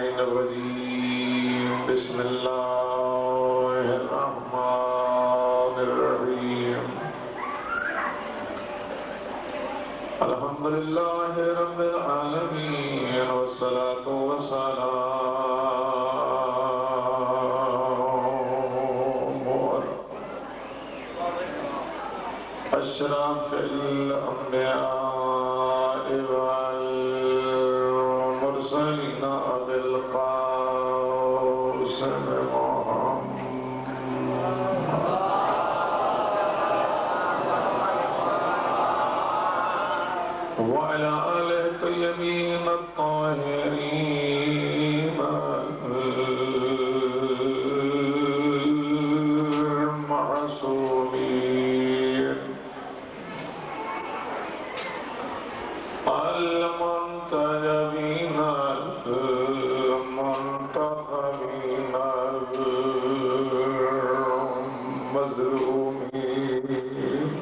اللعين الرجيم بسم الله الرحمن الرحيم الحمد لله رب العالمين والصلاة والسلام أشرف الأنبياء والمرسلين أبي القاسم محمد وعلى آله الطيبين الطاهرين المعصومين المنتجبين المنتخبين المظلومين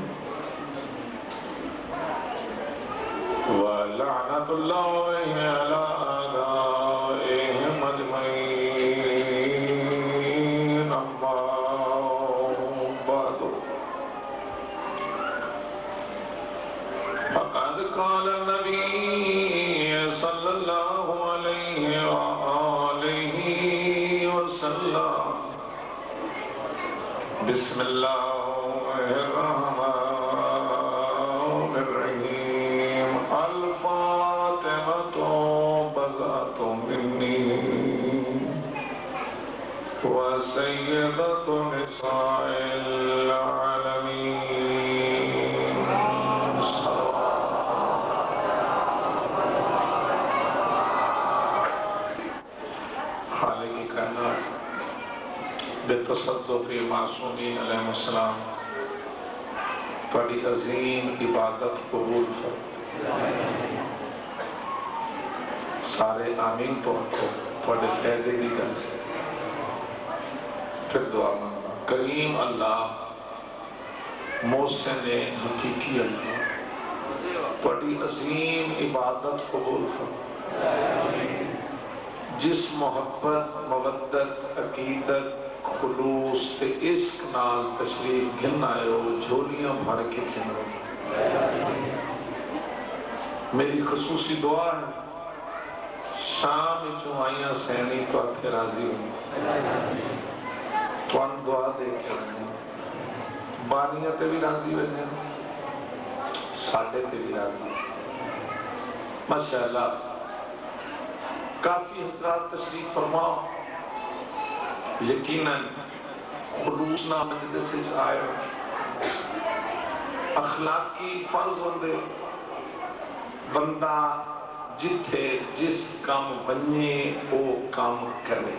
ولعنة الله على أعدائهم أجمعين أما بعد فقد قال النبي صلى الله عليه وآله وسلم بسم الله الرحمن الرحيم الفاطمة بضعة مني وسيدة نساء العالمين خالق کائنات بتصدق معصومین علیہ السلام تھوڑی عظیم عبادت قبول فرمائے سارے آمین تو رکھو تھوڑے فائدے دی گل پھر دعا مانگنا کریم اللہ محسن حقیقی اللہ تھوڑی عظیم عبادت قبول فرمائے جس محبت مودت عقیدت خلوص تے عشق نال تشریف گھن آئے ہو جھولیاں بھر کے گھن ہو میری خصوصی دعا ہے شام جو آئیاں سینی تو اتھے راضی ہوں تو ان دعا دے کے آئیں بانیاں تے بھی راضی ہوئے ساڑھے تے بھی راضی ماشاءاللہ کافی حضرات تشریف فرماؤ یقیناً خلوص نہ مجلس سے آئے اخلاقی فرض ہوندے بندہ جتھے جس کام بننے وہ کام کرے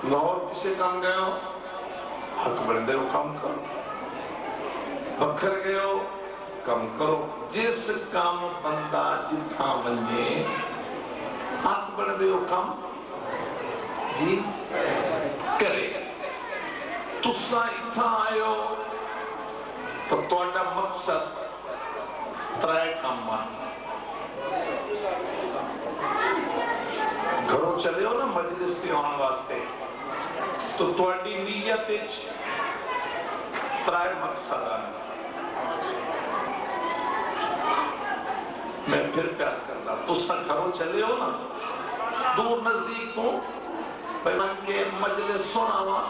لاہور کسے کام گئے ہو حق بندے وہ کام کرو بکھر گئے ہو کام کرو جس کام بندہ جتھا بننے حق بندے وہ کام جی کرے تسا اتھا آئے ہو تو توڑا مقصد ترائے کام مان گھروں چلے ہو نا مجلس کے آن واسطے تو توڑی نیت ترائے مقصد آنے میں پھر پیار کرنا تو سا گھروں چلے ہو نا دور نزدیک ہوں بیمان کے مجلس سونا ہوا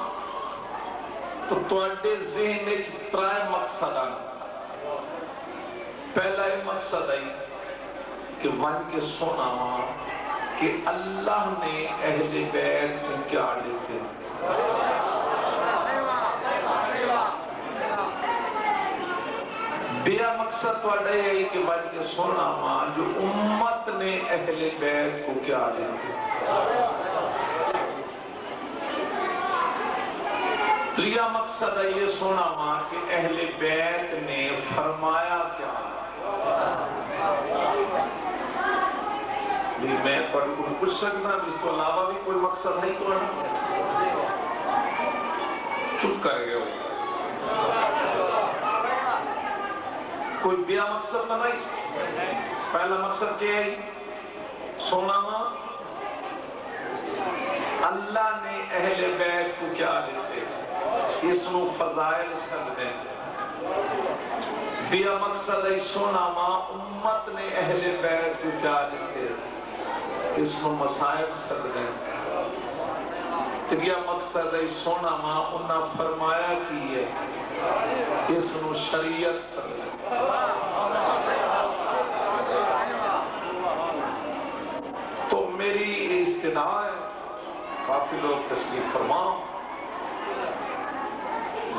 تو توڑے ذہن ترائے مقصد آنے پہلا یہ مقصد آئی کہ ون کے سونا ہوا کہ اللہ نے اہل بیت کو کیا دیتے بیا مقصد توڑا ہے کہ ون کے سونا ہوا جو امت نے اہل بیت کو کیا دیتے تریا مقصد ہے یہ سونا ہوا کہ اہل بیت نے فرمایا کیا میں پر کچھ سکنا اس کو علاوہ بھی کوئی مقصد نہیں تو چپ کر گئے ہو کوئی بیا مقصد نہ نہیں پہلا مقصد کیا ہے؟ سونا ماں اللہ نے اہل بیت کو کیا دیتے اس نو فضائل سکتے بیا مقصد ہے سونا ماں امت نے اہل بیت کو کیا دیتے اس نو مسائب سکتے تریا مقصد ہے سونا ماں انہاں فرمایا کی ہے اس نو شریعت سکتے تو میری استدعا ہے کافی لوگ تسلیم فرماؤ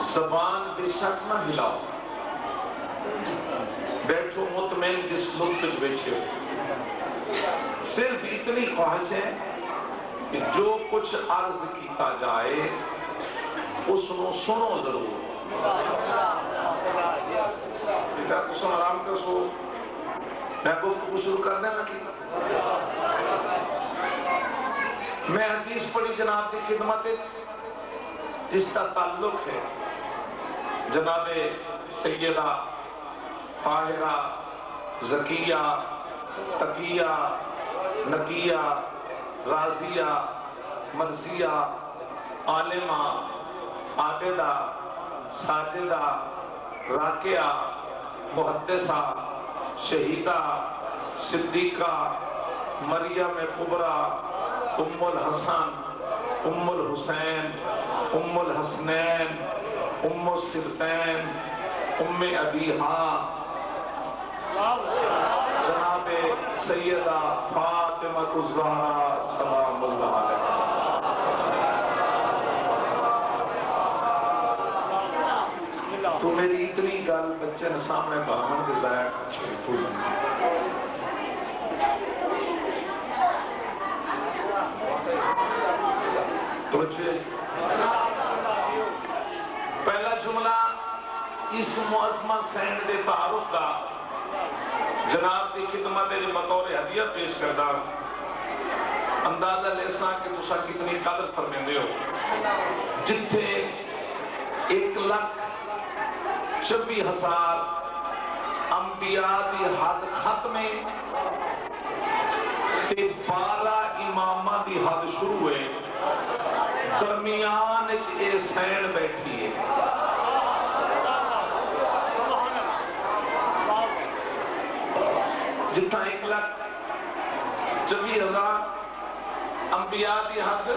زبان بے شک نہ ہلاؤ بیٹھو مطمئن جس لطف بیٹھے صرف اتنی خواہش ہے کہ جو کچھ عرض کیتا جائے اس نو سنو ضرور بیٹا تو سن آرام کر سو میں گفتگو شروع کر دیں لگی میں حدیث پڑھی جناب کی خدمت جس کا تعلق ہے جناب سیدہ طاہرہ زکیہ تقیہ نقیہ راضیہ مرضیہ عالمہ عابدہ ساجدہ راکعہ محدثہ شہیدہ صدیقہ مریم کبریٰ ام الحسن ام الحسین ام الحسنین ام السبتین ام ابیہا جناب سیدہ فاطمہ الزہرا سلام اللہ علیہ تو میری اتنی گل بچے نے سامنے بہان کے ضائع تو پہلا جملہ اس معظمہ سینڈ دے تعارف کا جناب کی خدمت ہے بطور ہدیہ پیش کردہ اندازہ لیسا کہ تسا کتنی قدر فرمیندے ہو جتھے 1,26,000 انبیاء دی حد ختمے تے 12 امامہ دی حد شروع ہوئے درمیان اے سین بیٹھی ہے جتنا 1,26,000 انبیاء دی حد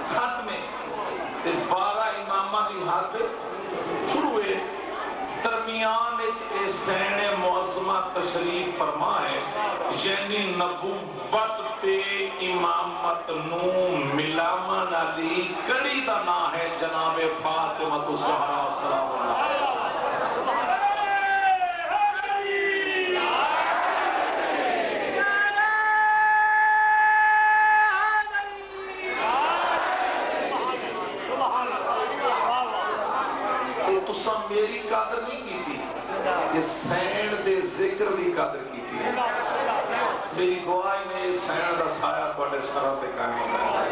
ختمے تے 12 امامہ دی حد شروع ہوئے درمیان اے سین معظمہ تشریف فرمائے یعنی نبوت تے امامت نو ملامن علی کڑی دا نا ہے جناب فاطمہ الزہرا سلام اللہ میری قدر نہیں کی تھی یہ سین دے ذکر دی قدر کی تھی میری دعائی نے یہ سین دا سایہ بڑے سرہ پہ قائم ہوتا ہے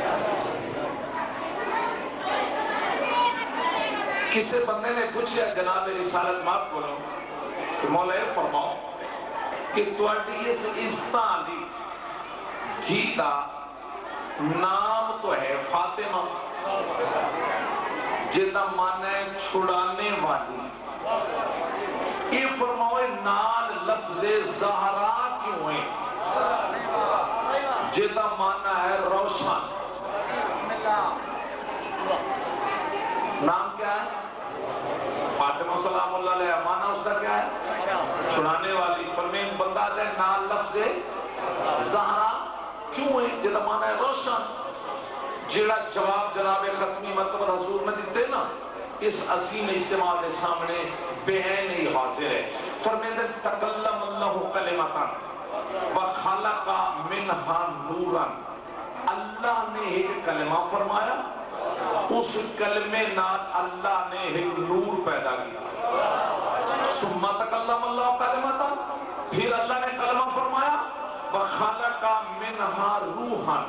کسے بندے نے پوچھا جناب رسالت مات بولو کہ مولا یہ فرماؤ کہ توڑی اس استعالی جیدہ نام تو ہے فاطمہ جیدہ معنی ہے چھڑانے والی یہ فرماؤے نال لفظ زہرا کیوں ہیں جیدہ معنی ہے روشن نام کیا ہے فاطمہ سلام اللہ علیہ معنی اس کا کیا ہے چھڑانے والی فرمین بندہ ہے نال لفظ زہرا کیوں ہے جیدہ معنی ہے روشن جیڑا جواب جناب ختمی مطلب حضور نے دیتے نا اس عظیم اجتماع کے سامنے بہن ہی حاضر ہے فرمیدن تکلم اللہ کلمتا وخلق منہا نورا اللہ نے ایک کلمہ فرمایا اس کلمے نال اللہ نے ایک نور پیدا کیا ثم تکلم اللہ کلمتا پھر اللہ نے کلمہ فرمایا وخلق منہا روحا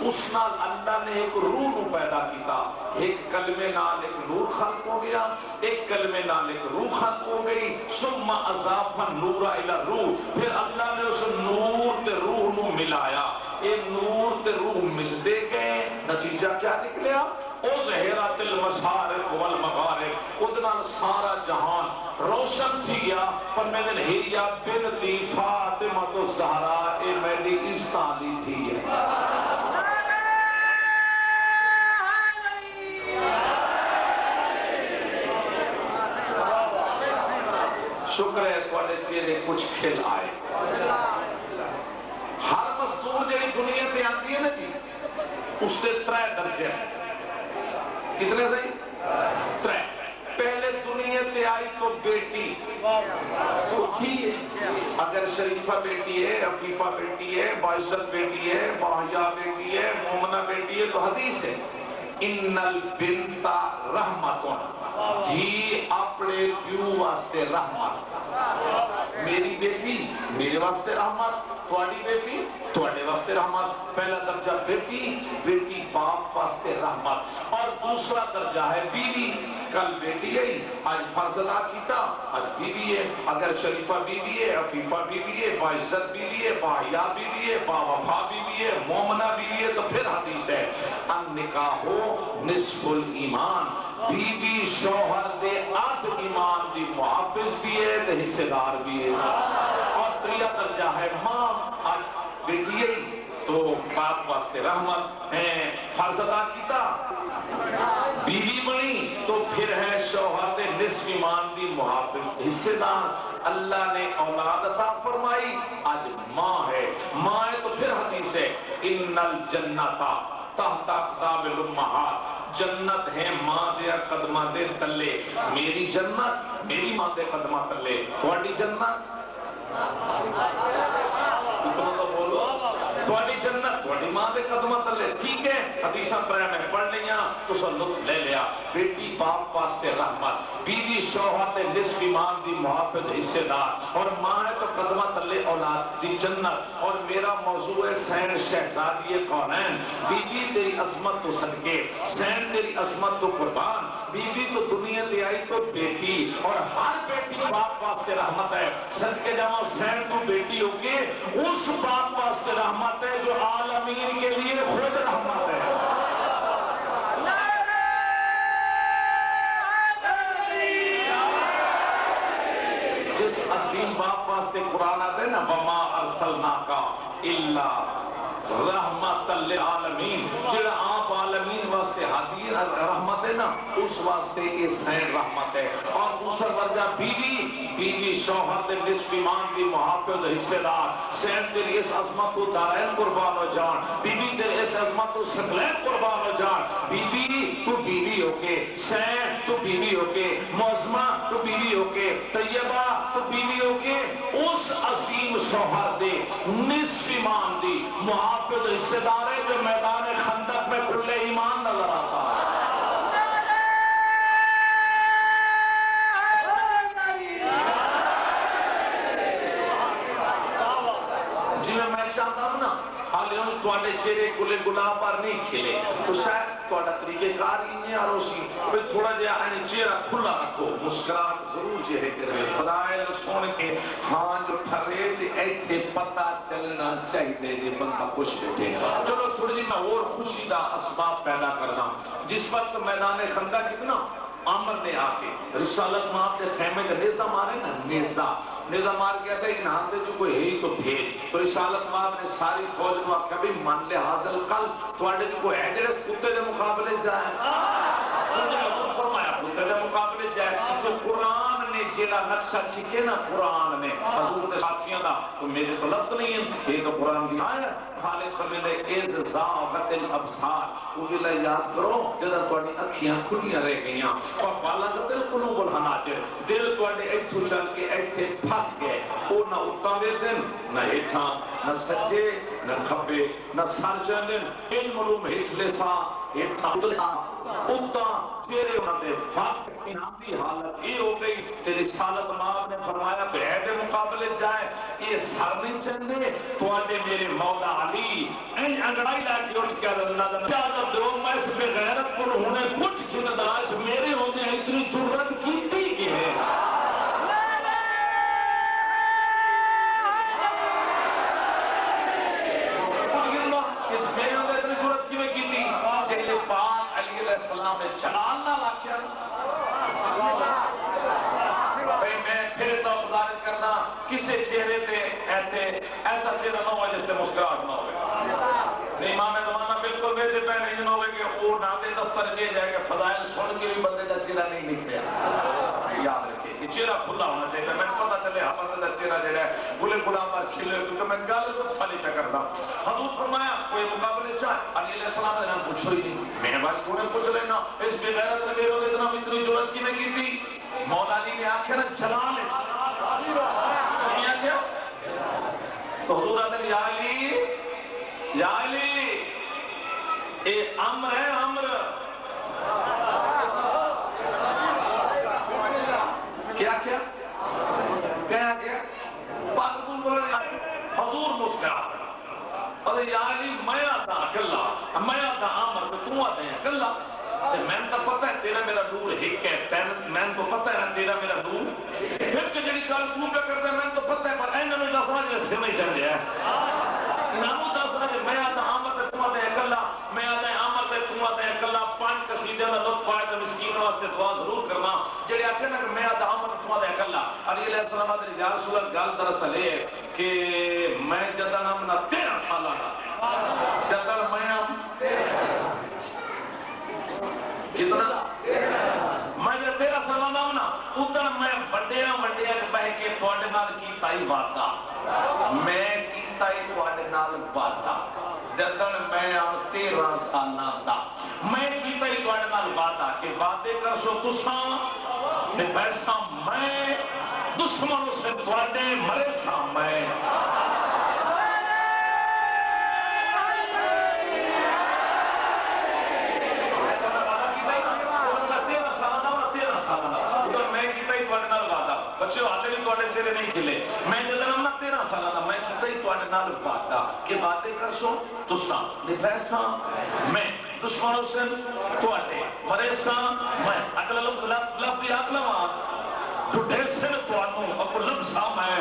اس نال اللہ نے ایک روح نو پیدا کیتا، ایک کلمے نال ایک نور خلق ہو گیا، ایک کلمے نال ایک روح خلق ہو گئی، ثم اضاف النور الی الروح، پھر اللہ نے اس نور تے روح نو ملایا، اے نور تے روح ملتے گئے، نتیجہ کیا نکلیا؟ او ظہرت المشارق والمغارب، ادنا سارا جہان روشن تھی گیا، پر میں نے ہیریا بنتی فاطمہ تو زہرا اے میری استالی تھی ہے۔ شکر ہے تھوڑے چہرے کچھ کھل آئے۔ ہر مستور جڑی دنیا تے آتی ہے نا جی، اس سے 3 درجے ہیں۔ کتنے سے؟ 3۔ پہلے دنیا تے آئی تو بیٹی اٹھی ہے، اگر شریفہ بیٹی ہے، عفیفہ بیٹی ہے، باعزت بیٹی ہے، باحیا بیٹی ہے، مومنہ بیٹی ہے، تو حدیث ہے ان البنت رحمتون، جی اپنے پیو واسطے رحمت، میری بیٹی میرے واسطے رحمت، تھوڑی بیٹی تھوڑے واسطے رحمت۔ پہلا درجہ بیٹی، بیٹی باپ واسطے رحمت، اور دوسرا درجہ ہے بیوی، کل بیٹی ہے آج فرض ادا کیتا، آج بیوی ہے، اگر شریفہ بیوی ہے، عفیفہ بیوی ہے، باعزت بیوی ہے، باحیا بیوی ہے، باوفا بیوی ہے، مومنہ بیوی ہے، تو پھر حدیث ہے النکاح نصف الایمان، بیوی شوہر دے آدھ ایمان دی محافظ بھی ہے تے حصے دار بھی ہے۔ اور 3 درجہ ہے ماں، آج بیٹی ہے تو باپ واسطے رحمت ہے، فرض ادا کیتا، بیوی بنی تو پھر ہے شوہر دے نصف ایمان دی محافظ حصے دار۔ اللہ نے اولاد عطا فرمائی، آج ماں ہے، ماں ہے تو پھر حدیث ہے ان الجنت تحت اقدام الامہات، جنت ہے ماں دے قدمہ دے تلے، میری جنت میری ماں دے قدمہ تلے، تھوڑی جنت اتنا تو بولو، تھوڑی جنت تھوڑی ماں دے قدمہ تلے، ٹھیک ہے، حدیثاں 3 میں پڑھ لیاں تو سو لطف لے لیا۔ بیٹی باپ واسطے رحمت، بیوی شوہر دے نصف ایمان دی محافظ حصے دار، اور ماں ہے تو قدمہ تلے اولاد دی جنت۔ اور میرا موضوع ہے سین شہزادی کونین، بیوی تیری عظمت تو صدقے، سین تیری عظمت تو قربان، بیوی تو دنیا دے آئی تو بیٹی، اور ہر بیٹی باپ واسطے رحمت ہے، صدقے جمع سین تو بیٹی ہو کے اس باپ واسطے رحمت ہے جو عالمین کے لیے خود رحمت ہے۔ جس عظیم باپ واسطے قرآن آتا ہے نا وما ارسلناک الا رحمت للعالمین، جڑا آپ عالمین واسطے ہادی رحمت ہے نا، اس واسطے یہ سین رحمت ہے۔ اور دوسرا درجہ بیوی، بیوی شوہر دے نصف ایمان دی محافظ حصے دار، سین تیری اس عظمت تو دارین قربان ہو جان، بیوی تیری اس عظمت تو سکلین قربان ہو جان، بیوی تو بیوی ہو کے، سین تو بیوی ہو کے، معظمہ تو بیوی ہو کے، طیبہ تو بیوی ہو کے، اس عظیم شوہر دے نصف ایمان دی محافظ حصے دار ہے جو میدان خندق میں کھلے ایمان نظر آتا ہے۔ جی میں چاہتا ہوں نا حالے ہم تواڈے چہرے گلے گلاب پر نہیں کھلے تو شاید تواڈا طریقہ کار ہی نہیں آ سی، پھر تھوڑا جہا چہرہ کھلا رکھو، مسکراہٹ ضرور چہرے کرے، فضائل سن کے ہاں جو ٹھرے تے ایتھے پتہ چلنا چاہیے جے بندہ خوش بیٹھے۔ چلو تھوڑی جی میں اور خوشی دا اسباب پیدا کرنا۔ جس وقت میدان خندق کتنا عامر نے آ کے رسالت ماں کے خیمے کا نیزہ مارے نا، نیزہ مار گیا تھا ایک نام دے جو کوئی ہے تو بھیج، تو رسالت ماں نے ساری فوج کو کبھی مان لے حاضر قلب تواڈے جو کوئی ہے جڑے کتے دے مقابلے جائے، فرمایا کتے دے مقابلے جائے، تو قرآن نے جیڑا نقشہ چھکے نا، قرآن نے حضور دے ساتھیاں دا، تو میرے تو لفظ نہیں ہیں، یہ تو قرآن کی آیت خالق فرمیندے اذ زاغت الابصار، وہ بھی یاد کرو جدہ تواڈی اکھیاں کھلیاں رہ گئیاں، فبلغت القلوب الحناجر، دل تواڈے ایتھوں چل کے ایتھے پھس گئے، وہ نہ اتاں ویندن نہ ہیٹھاں، نہ سجے نہ کھبے نہ سر چندن، علم علوم ہیٹھلے سا ہیٹھاں اتاں تیرے انہاں دے فقر انعام کی حالت یہ ہو گئی تیری سالت ماں نے فرمایا کہ اے دے مقابلے جائے یہ سر نہیں چندے تو آنے میرے مولا علی این انگڑائی لا کے اٹھ کے اللہ کیا جب دو میں اس بے غیرت پر ہونے کچھ کرداش میرے ہونے اتنی جرت کی تھی کہ ہے اس میرے ہونے اتنی جرت کی میں کی تھی چہلے پاک علیہ السلام نے جلال نہ لاکھیا بھئی میں پھر تو مدارت کرنا کسے چہرے تے ایسا چہرہ نہ ہوا جس سے مسکراہٹ نہ ہوئے امام زمانہ بالکل ویسے پہلے نہیں ہوئے کہ وہ نادے دفتر دے جائے کہ فضائل سن کے بھی بندے کا چہرہ نہیں نکلیا یاد رکھے کہ چہرہ کھلا ہونا چاہیے میں نے پتا چلے ہاں بندے کا چہرہ جو ہے گلے گلام پر کھلے کیونکہ میں گل تو خالی پہ کرنا حضور فرمایا کوئی مقابلے چاہے علی علیہ السلام نے نام پوچھو ہی نہیں میں نے بات کونے پوچھ لینا اس بے غیرت نے میرے اتنا اتنی جرت کی میں کی تھی مولا علی نے آنکھیں نا جلال دنیا کیا تو حضور آدھر یا علی اے امر ہے امر کیا حضور مسکرا اور یا علی میں آتا اکلا میں آتا امر تو آتے ہیں اکلا میں تو پتہ ہے تیرا میرا نور ہک ہے میں تو پتہ ہے تیرا میرا نور پھر کہ جڑی گل تو پہ کرتا ہے میں تو پتہ ہے پر اینوں دسنا جو سر نہیں چل رہا ہے انہوں دسنا جو میں آتا امر تے تو آتے ہیں اکلا میں آتا امر تے تو آتے ہیں اکلا 5 قصیدے دا لطف آئے تے مسکین واسطے دعا ضرور کرنا جڑے آکھے نا کہ میں آتا امر تے تو آتے ہیں اکلا علی علیہ السلام نے یا رسول اللہ گل دراصل ہے کہ میں جدن ہم نہ 13 سالہ دا جدن میں ہم کتنا میں جب 13 سالہ ہونا ادھر میں بڑھیا کے بہ کے تواڈے نال کیتا ہی وعدہ میں کیتا ہی تواڈے نال وعدہ جدن میں ہم 13 سالہ دا میں کیتا ہی تواڈے نال وعدہ کہ وعدے کر سو تساں تے پیسہ میں دشمنوں سے تواڈے مرے سا میں بچے آتے بھی توڑے چہرے نہیں کھلے میں جدن میں 13 سالہ دا میں کیتا ہی توڑے نال وعدہ کہ وعدے کر سو تساں نفیساں میں دشمنوں سے توڑے مریساں میں اگلا لفظ یاد لواں ڈھے سے توڑوں اپو لبساں میں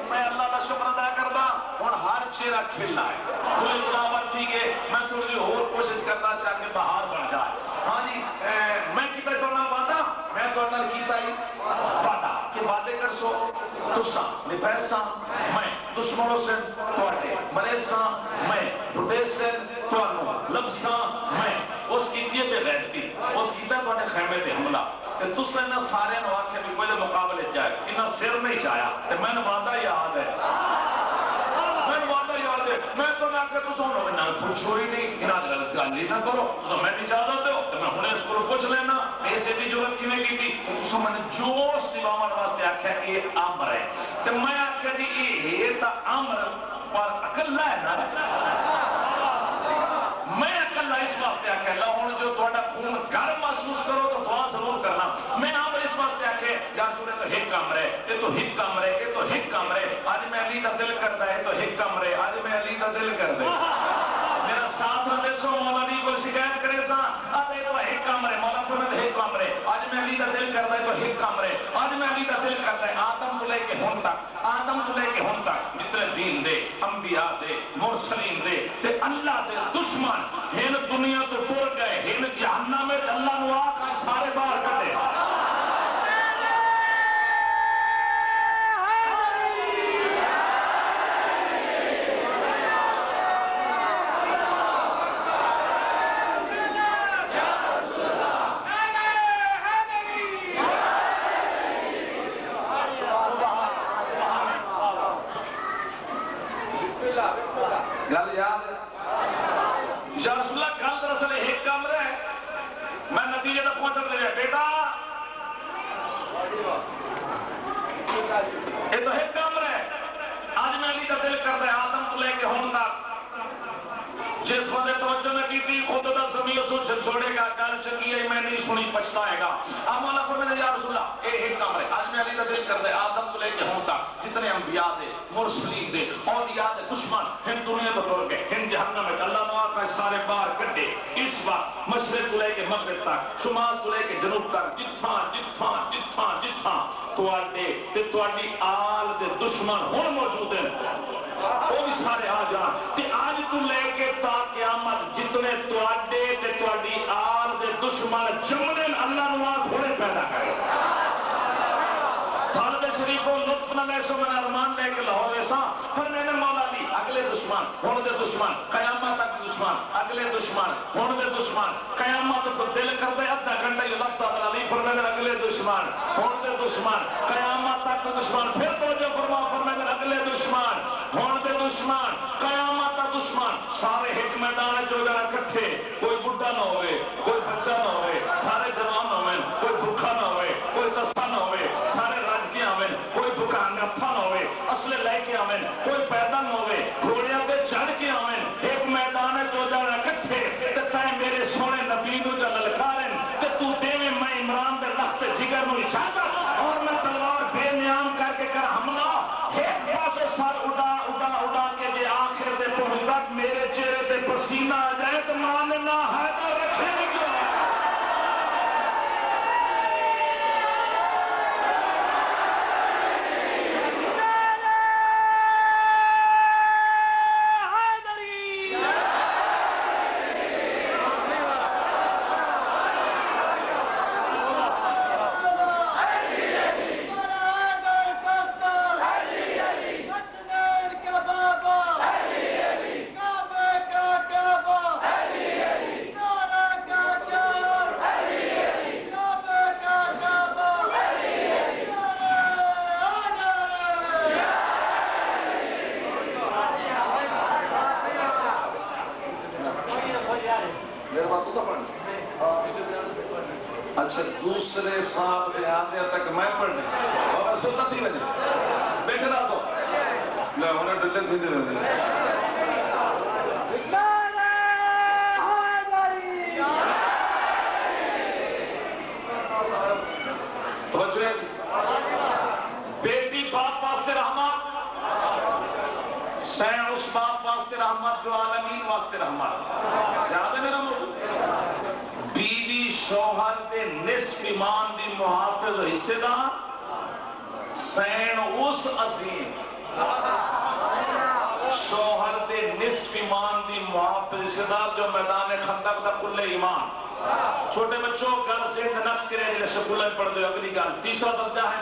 میں اللہ کا شکر ادا کردا ہن ہر چہرہ کھلنا ہے کوئی گلاور تھی کہ میں تھوڑی اور کوشش کرنا چاہ کے باہر بڑھ جائے ہاں جی میں کیتا ہی توڑنا وعدہ میں توڑنا کیتا ہی وعدہ کہ وعدے کر سو تساں نفیساں میں دشمنوں سے توڑے مریساں میں بڑھے سے توڑوں لبساں میں اس کیتی ہے بے غیرتی اس کیتا ہے توڑے خیمے دے حملہ کہ تُس نے نہ سارے نو آکھے بھی کوئی مقابلے جائے انہاں سر نہیں چاہیا کہ میں نے وعدہ یاد ہے میں تو نہ کہ تُس انہوں نے پوچھو ہی نہیں انہاں گل ہی نہ کرو تو میں نہیں چاہتا ہو تو میں انہیں اس کو پوچھ لینا ایسے بھی ضرورت کی نہیں کی تھی تو میں نے جو سوامان واسطے آکھا کہ یہ عمر ہے تو میں آکھا کہ یہ تا عمر پر اکلہ ہے نا میں اکلہ اس واسطے آکھا اللہ ہوں جو توڑا خون گھر محسوس کرو تو دعا ضرور کرنا میں عمر اس واسطے آکھا یا سورے تو ہک عمر ہے یہ تو ہک عمر ہے یہ تو ہک عمر ہے آج میں علی کا دل کرتا ہے تو ہک عمر ہے آج میں علی کا دل کر دے میرا ساتھ نہ دل سو مولا علی کو شکایت کرے سا آتے تو ہک عمر ہے مولا پر میں ہک عمر ہے آج میں علی کا دل کرتا ہے تو ہک عمر ہے آج میں علی کا دل کرتا ہے آدم تو لے کے ہون تک متر دین دے انبیاء دے مرسلین دے تے اللہ دے دشمن ہن دنیا تو ٹر گئے ہن جہنم میں اللہ نو آقا سارے باہر کر دے گل یاد ہے یا رسول اللہ گل دراصل ایک کمرہ ہے میں نتیجے تک پہنچ لے بیٹا یہ تو ایک کمرہ ہے آج میں علی کا دل کرتا ہے آدم تو لے کے ہون تک نو چھوڑے گا گل چنگی ہے میں نہیں سنی پچھتائے گا. آپ مولا فرماتے ہیں یا رسول اللہ اے ایک کام ہے آج میں علی کا دل کر دے آدم تو لے کے ہوں تک جتنے انبیاء دے مرسلین دے اولیاء دے دشمن ہن دنیا تو ٹر گئے ہن جہنم میں اللہ نواز کا سارے باہر کٹے. اس وقت مشرق تو لے کے مغرب تک شمال تو لے کے جنوب تک جتھاں جتھاں جتھاں جتھاں تواڈے تے تواڈی آل دے دشمن ہن موجود ہیں وہ بھی سارے آ جان تے آج تو لے کے تا قیامت جتنے تواڈے تے تواڈی آل دے دشمن جمنے اللہ نواز ہونے پیدا کرے. طالب شریفوں لطف نہ لے سو من ارمان لے کے لاہور ایسا پر میں نے مولا دی اگلے دشمن ہون دے دشمن قیامت تک دشمن اگلے دشمن ہون دے دشمن قیامت تو دل کر دے ادھا گھنٹہ یہ لفظ علی فرمائے اگلے دشمن ہون دے دشمن قیامت تک دشمن پھر تو جو فرمائے اگلے دشمن ہون دے دشمن قیامت تک دشمن سارے ایک میدان جو جڑا کٹھے کوئی بڈھا نہ ہوئے کوئی بچہ نہ ہوئے سارے جوان ہوئے کوئی بھوکا نہ ہوئے کوئی تسا نہ ہوئے سارے راج کے آمین کوئی دکان نفا نہ ہوئے اصلے لے کے آمین کوئی پیدا نہ ہوئے گھوڑیاں پہ چڑھ کے آمین ایک میدان ہے جو جانا کٹھے تے تائیں میرے سونے نبی نو جا للکارن تے تو دیویں میں عمران دے لخت جگر نو اجازت اور میں تلوار بے نیام کر کے کر حملہ ایک پاسے سر اڑا اڑا اڑا کے جے آخر دے پہنچ تک میرے چہرے تے پسینہ آ جائے تو ماننا ہے تو رکھے گی کیوں. اچھا دوسرے صاحب دے آدھے تک میں پڑھنے اور سنتا تھی وجہ بیٹھے رہا تو لے انہیں ڈلے تھی دے رہے توجہ ہے بیٹی باپ واسطے رحمت سین اس باپ واسطے رحمت جو عالمین واسطے رحمت یاد ہے میرا موضوع بیوی شوہر دے نصف ایمان دی محافظ حصے دار سین اس عظیم شوہر دے نصف ایمان دی محافظ حصے دار جو میدان خندق دا کل ایمان. چھوٹے بچوں گل سے نفس کرے جلے سکولہ پڑھ دے اگلی گل. تیسرا درجہ ہے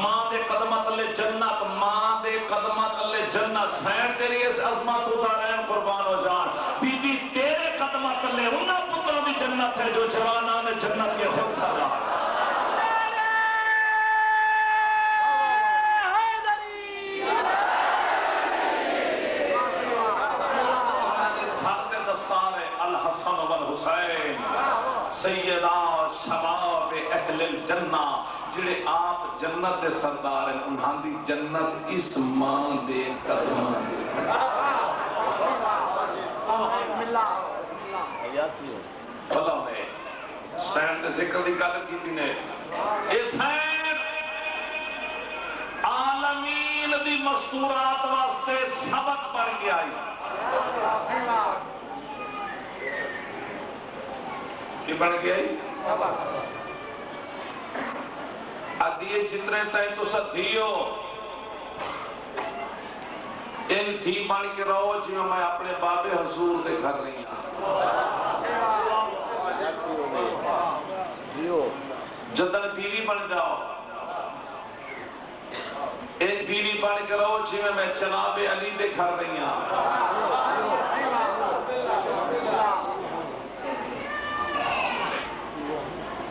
ماں دے قدمت اللہ جنت ماں دے قدمت اللہ جنت سین تیری اس عظمت اتارین قربان ہو جان بی بی تیرے قدمت اللہ انہا پتروں دی جنت ہے جو جوانان جنت کے خود سالا. الحسن والحسین سیدہ شباب اہل الجنہ جڑے آپ جنت دے سردار ہیں انہاں دی جنت اس ماں دے قدماں دے. اللہ نے حسین دے ذکر دی گل کیتی نے حسین عالمین دی مستورات واسطے سبق پڑھ کے آئی. یہ بڑھ گیا ادیے جتنے تائیں تو سدھیو ان تھی بن کے رہو جیوں میں اپنے باب حضور دے گھر رہی ہوں. جدن بیوی بن جاؤ ان بیوی بن کے رہو جیوں میں جناب علی دے گھر رہی ہوں.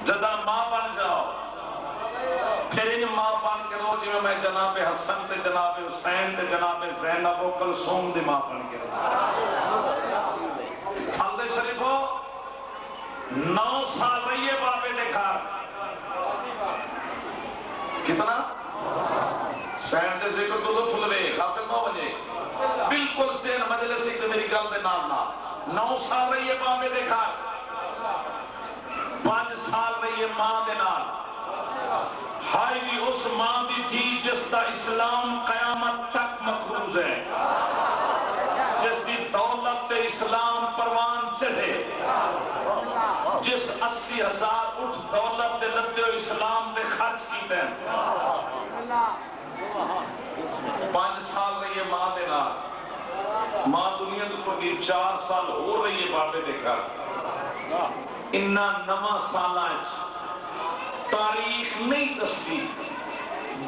جدہ ماں بن جاؤ پھر ان ماں بن کے رو جی میں جناب حسن تے جناب حسین تے جناب زینب و کلثوم دی ماں بن کے رو. خالد شریفو 9 سال رہیے بابے نے کھا کتنا شہر دے ذکر تو لطف لوے رات 9 بجے بالکل سین مجلس ایک میری گل دے نام 9 سال رہیے بابے نے کھا ماں دے نال ہائی بھی اس ماں دی تھی جس دا اسلام قیامت تک محفوظ ہے، جس دی دولت اسلام پروان چڑھے، جس 80,000 اٹھ دولت دے لدے اسلام دے خرچ کیتے ہیں۔ 5 سال رہی ہے ماں دے نال، ماں دنیا تو پڑی 4 سال ہو رہی ہے بابے دے گھر۔ انہاں نواں سالاں تاریخ نہیں دستی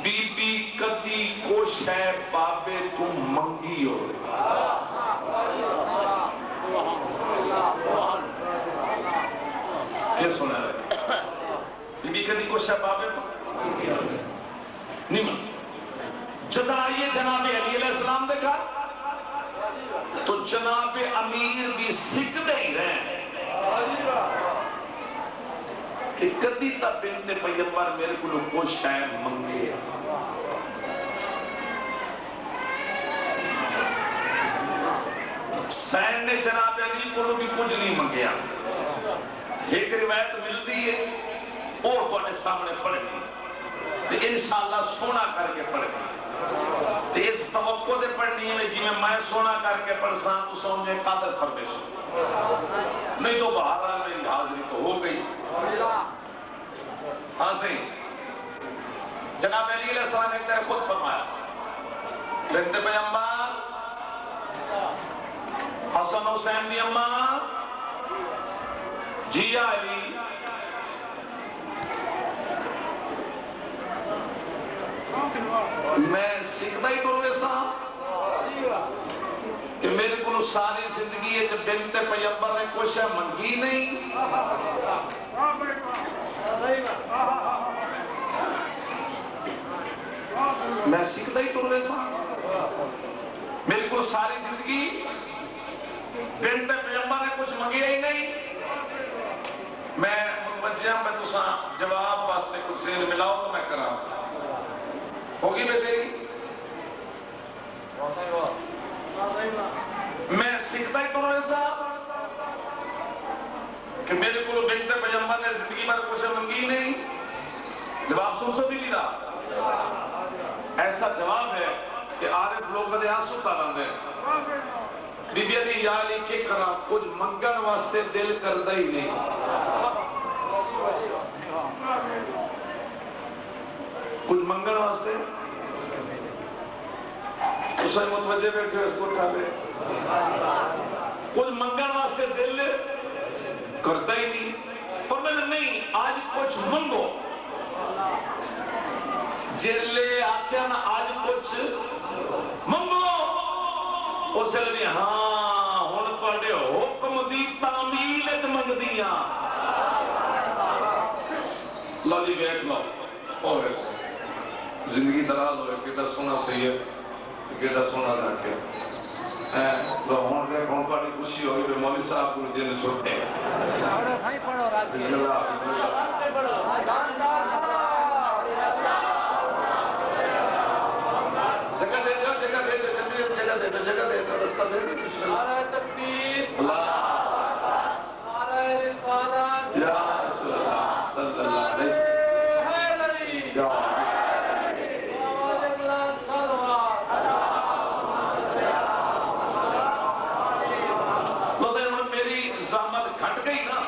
بی بی کدی کچھ ہے بابے تو منگی ہو۔ یہ سنا ہے بی بی کدی کچھ ہے بابے تو نہیں منگی۔ جدا آئیے جناب علی علیہ السلام دے گھر تو جناب امیر بھی سکھ دے ہی رہے کہ کدی تا بنت پیغمبر میرے کو کچھ ہے منگے۔ حسین نے جناب علی کو بھی کچھ نہیں منگیا۔ ایک روایت ملتی ہے اور تو نے سامنے پڑھ گئی تو انشاءاللہ سونا کر کے پڑھ گئی تو اس توقع دے پڑھنی ہے جی میں سونا کر کے پڑھ ساں تو سونے قادر فرمیش نہیں تو بہرحال میری حاضری تو ہو گئی۔ ہاں صحیح جناب علی علیہ السلام نے خود فرمایا بنت پیغمبر حسن حسین دی اماں جی علی میں سکھتا ہی کروں ایسا کہ میرے کو ساری زندگی ہے جب بنت پیغمبر نے کچھ منگی نہیں، میں سکھتا ہی کروں ایسا میرے کو ساری زندگی بنت پیغمبر نے کچھ منگیا ہی نہیں۔ میں متوجہ میں تسا جواب واسطے کچھ ذہن ملاؤ تو میں کراں ہوگی بے تیری۔ میں سکھتا ہی کروں ایسا کہ میرے کو بنت پیغمبر نے زندگی میں کچھ منگی نہیں۔ جواب سن سو بھی دا ایسا جواب ہے کہ عارف لوگ دے آنسو تاران دے بی بی دی یا علی کے کرا کچھ منگن واسطے دل کردہ ہی نہیں۔ کچھ منگن واسطے اسے متوجہ بیٹھے اس کو اٹھا لے کچھ منگن واسطے دل کرتا ہی نہیں۔ پر میں نہیں آج کچھ منگو جلے آکھیا نا آج کچھ منگو اسے لگی ہاں ہون پڑے حکم دی تعمیل اچ منگ دیا لو جی بیٹھ لو اور زندگی دراز ہوئے کیڑا سونا سید کیڑا سونا ذاکر لو ہون رہے ہون پڑی خوشی ہوئی پہ مولوی صاحب کو دل چھوٹے بسم اللہ بسم اللہ جگہ دے دو جگہ دے دو جگہ دے دو جگہ دے دو رستہ دے دو بسم اللہ نعرہ تکبیر اللہ نعرہ رسالت یا رسول اللہ صلی اللہ علیہ یا میری زحمت گھٹ گئی نا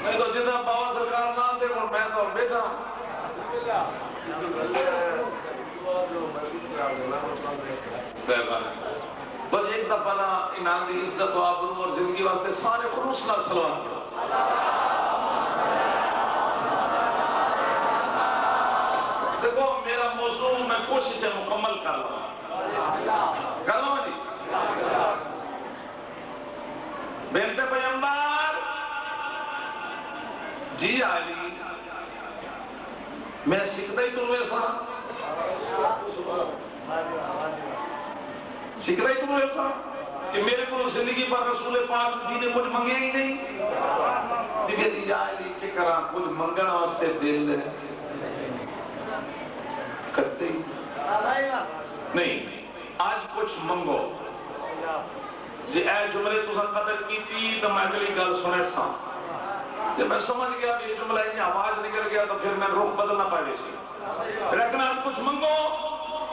میں تو جتنا بابا سرکار نہ دے میں تو بیٹھا بس ایک دفعہ نا انہاں دی عزت و آبرو اور زندگی واسطے سارے خلوص نال سلوات کرو۔ دیکھو میرا موضوع میں کوشش سے مکمل کر لوں جی بنت پیغمبر جی علی میں سکھتا ہی تمہیں ایسا سکھتا ہی تمہیں ایسا کہ میرے کو زندگی پر رسول پاک جی نے کچھ منگے ہی نہیں کیونکہ دی جا علی کہ کرا کچھ منگن واسطے دل کرتے ہی نہیں۔ آج کچھ منگو جی اے جملے تو قدر کی تھی تو میں اگلی گل سنے سا جب میں سمجھ گیا بھی یہ جملہ انہیں آواز نکل گیا تو پھر میں رخ بدلنا پائے سی رکھنا کچھ منگو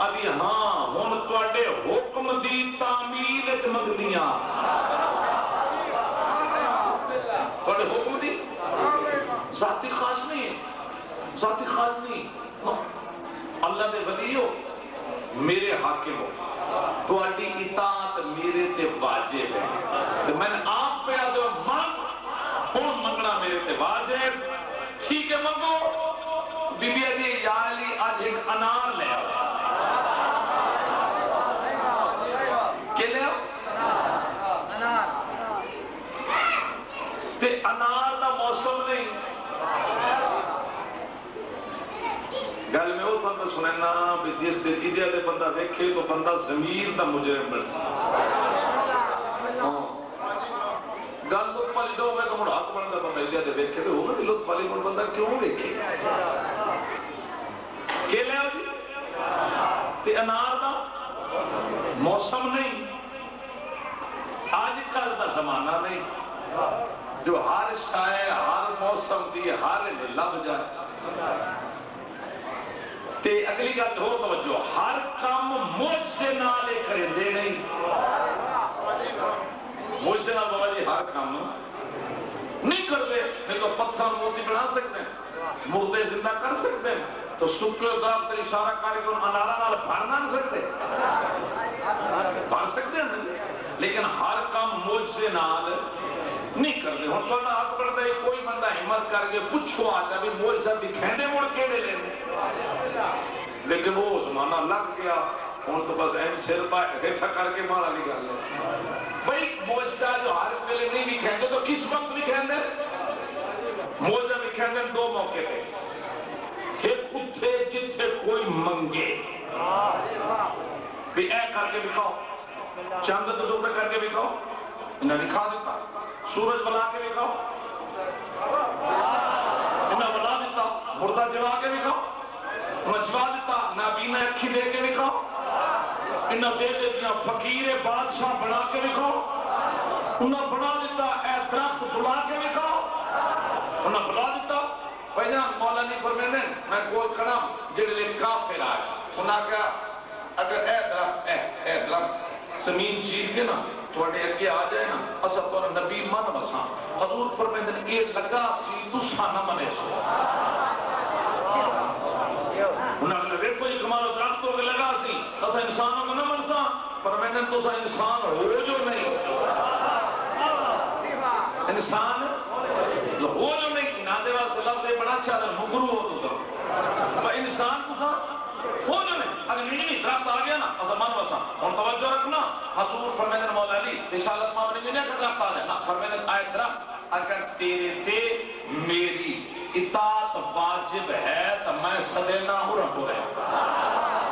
ابھی ہاں ہن تواڈے حکم دی تعمیل وچ منگدیاں تواڈے حکم دی ذاتی خاص نہیں ہے ذاتی خاص نہیں اللہ دے ولی ہو میرے حاکم ہو تواڈی اطاعت میرے تے واجب ہے تو میں نے آپ پہ آدھو مانگ ہوں منگنا میرے تے واجب ٹھیک ہے منگو بی بی جی یا علی آج ایک انار لے آؤ کیا لے آؤ تے انار دا موسم نہیں گل میں وہ تھا سننا بھی جس دے دیدیا دے بندہ دیکھے تو بندہ ضمیر دا مجرم بن سی گل لطف والی دو ہوئے تو مڑ ہاتھ بڑھتا بندہ دیدیا دے دیکھے تو ہوگا بھی لطف والی مڑ بندہ کیوں دیکھے کہ لے آؤ جی تے انار دا موسم نہیں آج کل دا زمانہ نہیں جو ہر شائع ہر موسم دی ہر لب جائے تے اگلی گل ہو توجہ ہر کام مجھ سے نہ لے کریں دے نہیں مجھ سے نہ بابا جی ہر کام نہیں کر دے نہیں تو پتھر موتی بنا سکتے ہیں مردے زندہ کر سکتے ہیں تو سکے درخت اشارہ کر کے ان انارہ نال بھر نہ سکتے بھر سکتے ہیں لیکن ہر کام مجھ سے نال نہیں کر دے ہوں تو نہ حق پڑتا ہے کوئی بندہ ہمت کر کے پوچھو آتا بھی موج سے بھی کھینڈے مڑ کیڑے لے لیکن وہ زمانہ لگ گیا ہوں تو بس ایم سر پا ہیٹھا کر کے مارا نہیں کر لے بھئی موج سے جو ہر پہلے نہیں بھی کھینڈے تو کس وقت بھی کھینڈے موج سے بھی کھینڈے دو موقع تھے ایک اتھے جتھے کوئی منگے بھی اے کر کے بکھاؤ چاند تو دوپے کر کے بکھاؤ انہیں دکھا دیتا سورج بلا کے بکھاؤ انہیں بلا دیتا مردہ جوا کے بکھاؤ انہیں جوا دیتا نابینا اکھی دے کے بکھاؤ انہیں دے دیتا فقیر بادشاہ بنا کے بکھاؤ انہیں بنا دیتا اے درخت بلا کے بکھاؤ انہیں بلا دیتا پہنا مولا نہیں فرمینے میں کوئی کھڑا جڑے لئے کافر آئے انہیں کہا اگر اے درخت زمین چیر کے نا تھوڑے اگے آ جائے نا اسا پر نبی من بساں حضور فرمینے یہ لگا سی تسا نہ منے سو انہاں نے دیکھو یہ کمال درخت ہو کے لگا سی اسا انسانوں کو نہ منسا فرمینے تسا انسان ہو جو نہیں انسان ہو جو نہیں نہ دے واسطے لفظ بڑا اچھا ہے مکرو ہو تو انسان تسا ہو جو نہیں اگر نہیں درخت آ گیا نا اسا من بساں ہن توجہ رکھنا حضور فرمینے مولا علی رسالت ماں بنی نہیں کہ درخت آ جائے نا فرمینے آئے درخت اگر تیرے تے میری اطاعت واجب ہے تو میں صدینا ہو رہا رہے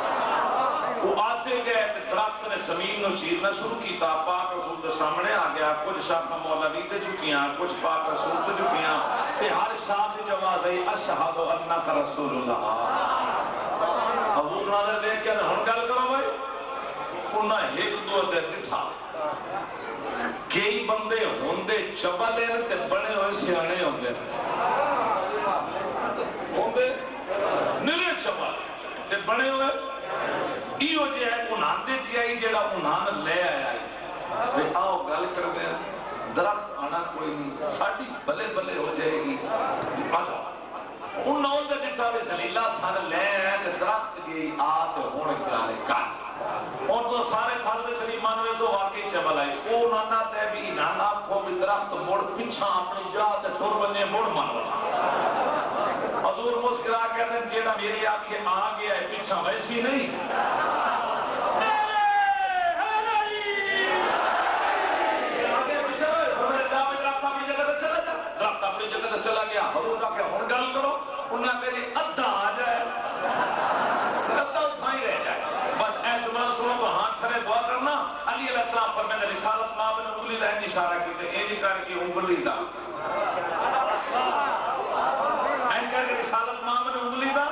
وہ آتے گئے درخت نے زمین نو چیرنا شروع کیتا پاک رسول دے سامنے آ گیا کچھ شاخ مولا بھی تے چکیاں کچھ پاک رسول تے چکیاں تے ہر شاخ جو آواز ہے اشہد انک رسول اللہ حضور ناظر دیکھ کے ہن گل کرو بھائی انہیں ایک دو دے نٹھا کئی بندے ہوندے چبلے نے تے بڑے ہوئے سیانے ہوندے ہوندے نرے چبل تے بڑے ہوئے ایو جے ہے انہاں دے چیائی جیڑا انہاں لے آیا ہے آؤ گل کر دیں درخت آنا کوئی نہیں ساڑھی بلے بلے ہو جائے گی آجا ان نول دے جٹا بھی زلیلہ سارے لے آئے کہ درخت کی آت ہونے گالے کان اور تو سارے فرد سلیمان ہوئے تو واقعی چبل آئی او نانا تے بھی نانا کو بھی درخت موڑ پچھا اپنی جات ٹور بنے موڑ مان بسا حضور مسکرا کہتے ہیں جیڑا میری آنکھیں آ گیا ہے پچھا ویسی نہیں درخت اپنی جگہ سے چلا گیا حضور کا کہ ہن گل کرو انہاں میری ادھا آ جائے ادھا اتھا ہی رہ جائے بس اے جملہ سنو تو ہاتھ کھڑے دعا کرنا علی علیہ السلام پر میں نے رسالت ماں میں نے انگلی دا اشارہ کیتے اے نہیں کر کے انگلی دا این کر کے رسالت ماں میں نے انگلی دا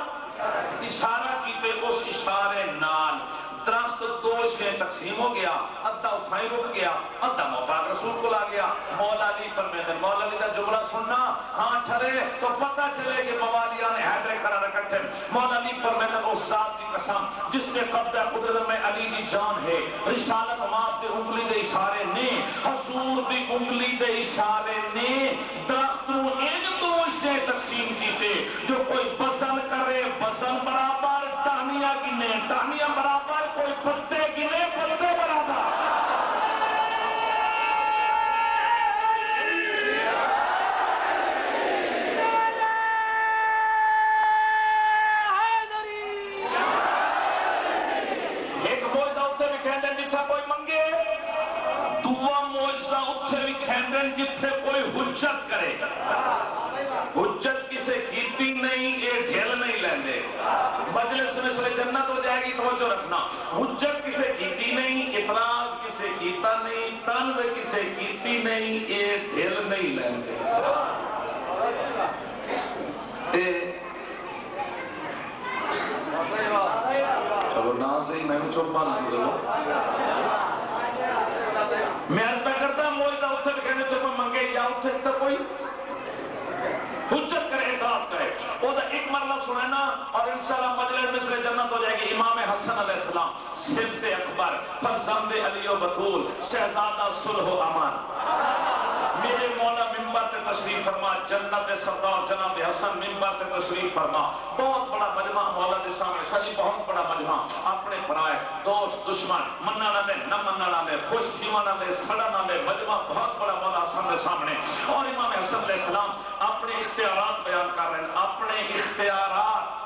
اشارہ کیتے اس اشارے نال درخت دو سے تقسیم تقسیم ہو گیا، ادھا اتھائی رک گیا، ادھا پاک رسول کو لا گیا۔ مولا علی فرمیدن، مولا علی دا جملہ سننا ہاں ٹھرے تو پتہ چلے کہ موالیان حیدر قرار رکھتے ہیں۔ مولا علی فرمیدن اس ذات کی قسم جس نے قبضہ قدرت میں علی دی جان ہے، رسالت مات دے انگلی دے اشارے نے، حضور دی انگلی دے اشارے نے درخت نو ایک دو حصے تقسیم کیتے، جو کوئی وزن کرے وزن برابر، ٹہنیاں گنے ٹہنیاں برابر، کوئی پتے گنے پتے برابر۔ ایک موجزہ اتھے بھی کہندیں جتھا کوئی منگے، دعا موجزہ اتھے بھی کہندیں جتھے کوئی حجت کرے۔ حجت کسے کیتی نہیں، یہ ڈھیل نہیں لیندے۔ مجلس میں سلے جنت ہو جائے گی توجہ رکھنا۔ حجت کسے کیتی نہیں، اعتراض کسے کیتا نہیں، تنوع کسے کیتی نہیں، یہ ڈھیل نہیں لیندے۔ چلو نہ صحیح میں بھی چوپا نہ کرو۔ میں عرض میں کرتا ہوں موجزہ اتھے بھی کہنے تو کوئی منگے یا اتھے تو کوئی حجت کرے، اعتراض کرے۔ وہ دا ایک مرلہ سنینا اور انشاءاللہ مجلس میں سے جنت ہو جائے گی۔ امام حسن علیہ السلام، صفت اکبر، فرزند علی و بطول، شہزادہ صلح و امان۔ میرے مولا منبر تے تشریف فرما، جنت سردار جناب حسن منبر تے تشریف فرما۔ بہت بڑا مجمع مولا دے سامنے، شاہی بہت بڑا مجمع، اپنے پرائے دوست دشمن مننا نہ نہ مننا نہ خوش تھیوانا نہ سڑنا نہ مجمع بہت بڑا مولا حسن دے سامنے۔ اور امام حسن علیہ السلام اپنے اختیارات بیان کر رہے ہیں، اپنے اختیارات۔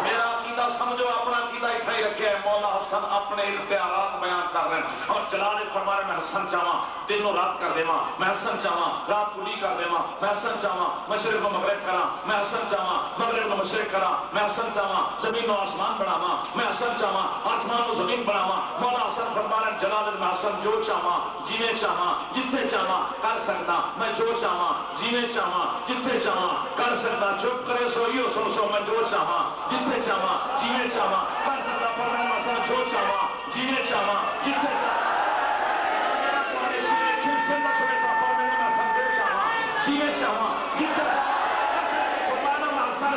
میرا عقیدہ سمجھو، اپنا عقیدہ اتھائی رکھے ہے، مولا حسن اپنے اختیارات بیان کر رہے ہیں۔ اور جلال فرمارے میں حسن چاہاں دنوں رات کر دے ماں، میں حسن چاہاں رات کلی کر دے ماں، میں حسن چاہاں مشرق و مغرب کراں، میں حسن چاہاں مغرب و مشرق کراں، میں حسن چاہاں زمین و آسمان بناواں، میں حسن چاہاں آسمان و زمین بناواں۔ مولا حسن فرمارے جلال میں حسن جو چاہاں جیویں چاہاں جتھے چاہاں کر سکتا، میں جو چاہاں جیویں چاہاں جتھے چاہاں کر سکتا، چپ کرے سوئیو سو سو میں جو چاہاں جتھے چاہاں جیویں چاہاں کر سکتا، پر میں حسن جو چاہاں جیویں چاہاں جتھے چاہاں جیویں چاہاں جتھے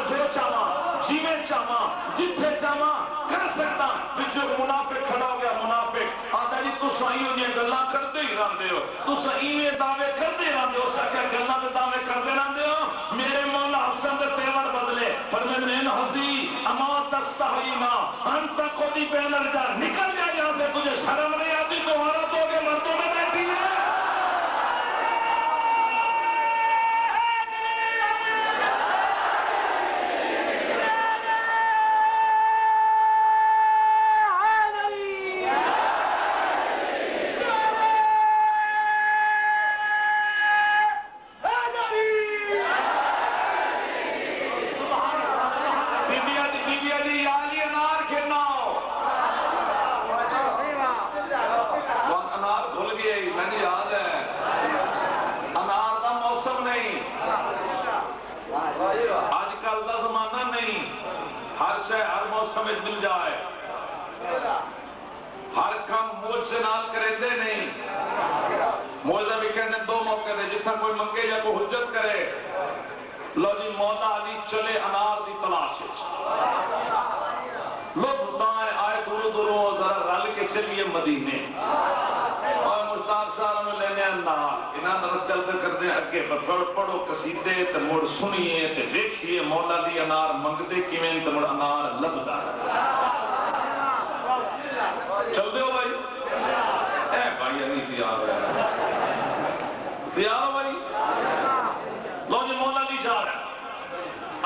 جو چاہاں جیویں چاہاں جتھے چاہاں کر سکتا۔ پچھو منافق کھڑا ہو گیا، منافق آتا جی تساں ایویں گلاں کردے ہی رہندے ہو، تساں ایویں دعوے کردے رہندے ہو، سا کیا گلاں تے دعوے کردے رہندے ہو۔ میرے مولا حسن دے تیور بدلے، فرماتے ہیں حزی اما تستحینا انت قدی بین الرجال، نکل جا یہاں سے، تجھے شرم نہیں آتی، تو عورتوں کے مردوں میں بیٹھی ہے۔ سمجھ مل جائے، ہر کام موج سے نال کرے دے نہیں۔ موجزہ بھی کہنے دو موقع دے، جتنا کوئی منگے یا کوئی حجت کرے۔ لو جی مولا علی چلے انار دی تلاش، لطف دائیں آئے دورو دورو ذرا رل کے چلیے مدینے، اور مشتاق صاحب میں لینے انار انہاں نرد چلتے کرتے اگے پر پڑھو قصیدے تے موڑ سنیے تے دیکھئے مولا دی انار منگدے کیویں تے موڑ انار لبدا۔ چل دے ہو بھائی، اے بھائی ابھی تیار ہے، تیار ہو بھائی؟ لو جی مولا دی جا رہا ہے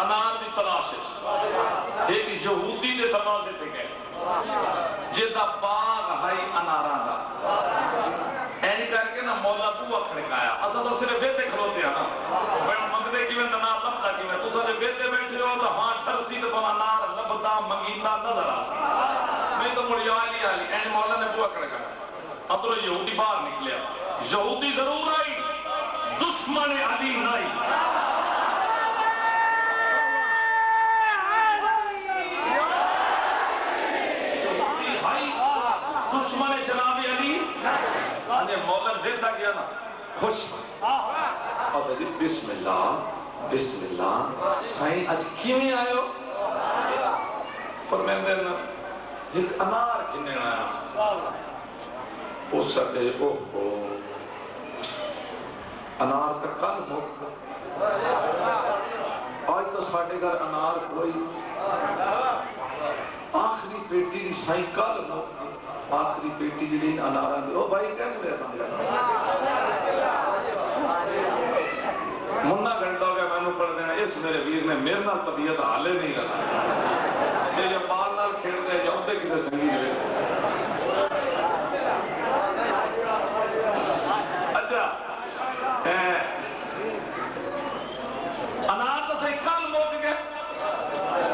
انار دی تلاش، ایک یہودی دے دروازے پہ گئے جدا باغ ہائی اناراں دا، این کر کے نا مولا بوہ کھڑکایا۔ اصلا تو صرف بیتے کھلوتے ہیں نا، بھائی مگدے کی میں انار لبدا کی میں، تو سارے بیتے بیٹھے ہو تو ہاں ترسی تو انار لبدا منگینا نظر آسا، میں تو مڑی آلی این مولا نے بوہ کھڑکایا۔ اب تو یہودی باہر نکلیا، یہودی ضرور آئی، دشمن علی نائی۔ دشمن دیتا گیا نا خوش اور جی بسم اللہ سائیں اج کیویں آئے ہو فرمیندے نا ایک انار کھنے آیا وہ سکے اوہ انار کا کل موقع آج تو ساڑھے گھر انار کوئی آخری پیٹی دی سائیں کل موقع آخری پیٹی دی لین انارہ دی او بھائی کہنے لے منہ گھنٹہ ہو گیا میں نے پڑھ دینا اس میرے ویر نے میرے نال طبیعت حالے نہیں کرنا یہ جب بال نال کھیڑ دے جاؤں دے کسے سنگی لے اچھا انار تو صحیح کل موک گئے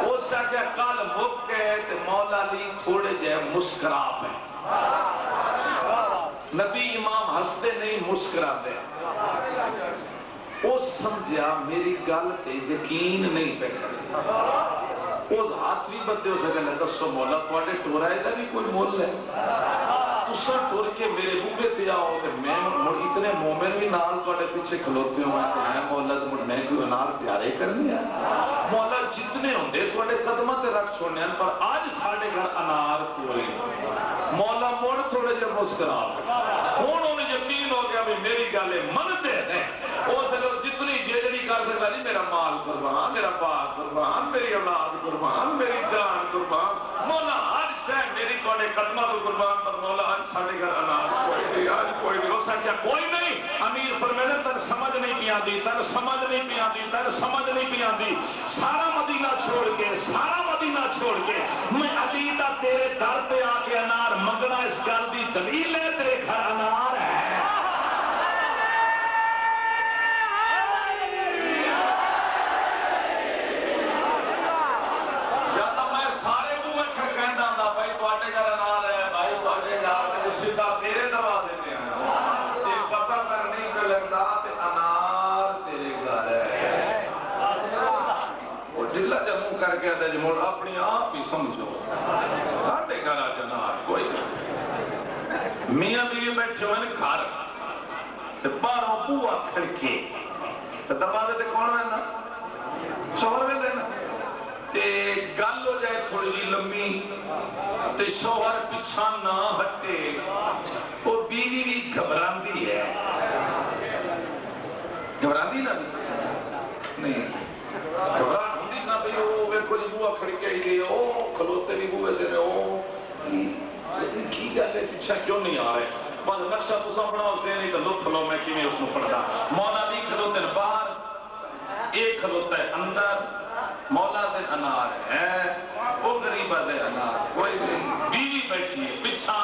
وہ سکے کل موک گئے تو مولا علی تھوڑے جائے مسکراب ہیں نبی امام ہستے نہیں مسکراب دے وہ سمجھا میری گل تے یقین نہیں پہ کرے اس ہاتھ بھی بدے ہو سکے لے دسو مولا تھوڑے ٹورائے دا بھی کوئی مول ہے تسا ٹور کے میرے بوبے تے آؤ تے میں اتنے مومن بھی نال تھوڑے پیچھے کھلوتے ہوں میں مولا تے میں کوئی انار پیارے کرنی ہے مولا جتنے ہوندے تھوڑے قدمہ تے رکھ چھوڑنے ہیں پر آج ساڑھے گھر انار کوئی مولا موڑ تھوڑے جب مسکرا انہوں نے یقین ہو گیا بھی میری گالے من دے ہیں وہ سکر جتنی جیجنی کر سکتا نہیں میرا مال قربان میرا باپ قربان میری اولاد قربان میری جان قربان مولا ہر شے میری توڑے قدمہ تو قربان پر مولا آج ساڑھے گھر انار کوئی نہیں آج کوئی نہیں ہو سکتا کوئی نہیں امیر فرمیدن تر سمجھ نہیں پیا دی تر سمجھ نہیں پیا دی تر سمجھ نہیں پیا دی سارا مدینہ چھوڑ کے میں علی دا تیرے در پہ آ کے انار منگنا اس گل دی دلیل ہے تیرے گھر انار ہے سیدھا تیرے دروازے پہ آیا تے پتہ تک نہیں پہ لگتا تے انار تیرے گھر ہے وہ ڈھلا جموں کر کے آدھے جمہور اپنی آپ ہی سمجھو ساڑھے گھر آ جنار کوئی نہیں میاں بیوی بیٹھے ہوئے گھر تے باہروں بوا کھڑکے تے دروازے تے کون ویندا شوہر ویندے نا تے گل ہو جائے تھوڑی جی لمبی تے شوہر پیچھا نہ ہٹے تو بیوی بھی گھبراندی ہے گھبراندی نہ نہیں گھبران ہوندی نہ بھی او ویکھو جی بوا کھڑکے آئی گئی او کھلوتے بھی بوے دے رہے او کی گل ہے پیچھا کیوں نہیں آ رہے بس نقشہ تو سامنا اسے نہیں تو لطف لو میں کیویں اس نو پڑھدا مولا علی کھلوتے ہیں باہر ایک کھلوتا ہے اندر مولا دے انار ہے وہ غریبہ دے انار کوئی نہیں بیوی بیٹھی ہے پچھا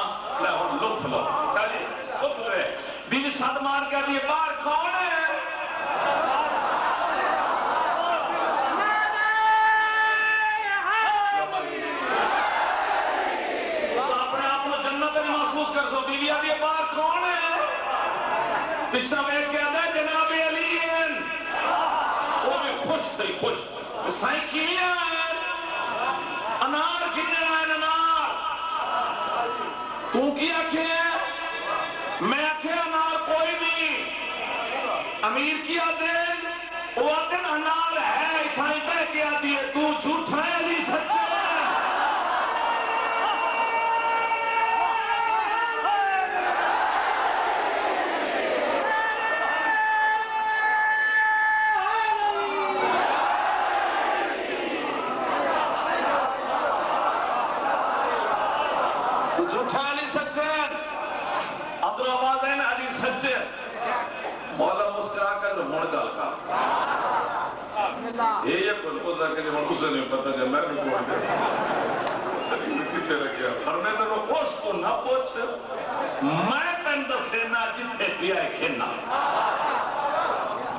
لے ہوں لطف لو چاہیے وہ پورے بیوی ساتھ مار کے دیئے باہر کون ہے اپنے آپ کو جنت میں محسوس کر سو بیوی آدھی باہر کون ہے پچھا میں کیا دے جناب علی وہ بھی خوش تھی خوش سائیں کیا ہے انار کنے آئے انار تو کی آکھے میں آکھے انار کوئی نہیں امیر کی آدھے وہ آدھے انار ہے اتھائی پہ کیا دیئے تو جھوٹا ہے علی سچے مولا مسکرا کر مڑ گل کا یہ کوئی پوزا کہ جب اسے نہیں پتا جب میں نے کوئی کتے رکھیا فرمے تو اس کو نہ پوچھ میں پہن دسینا جتے پیا ہے کھینا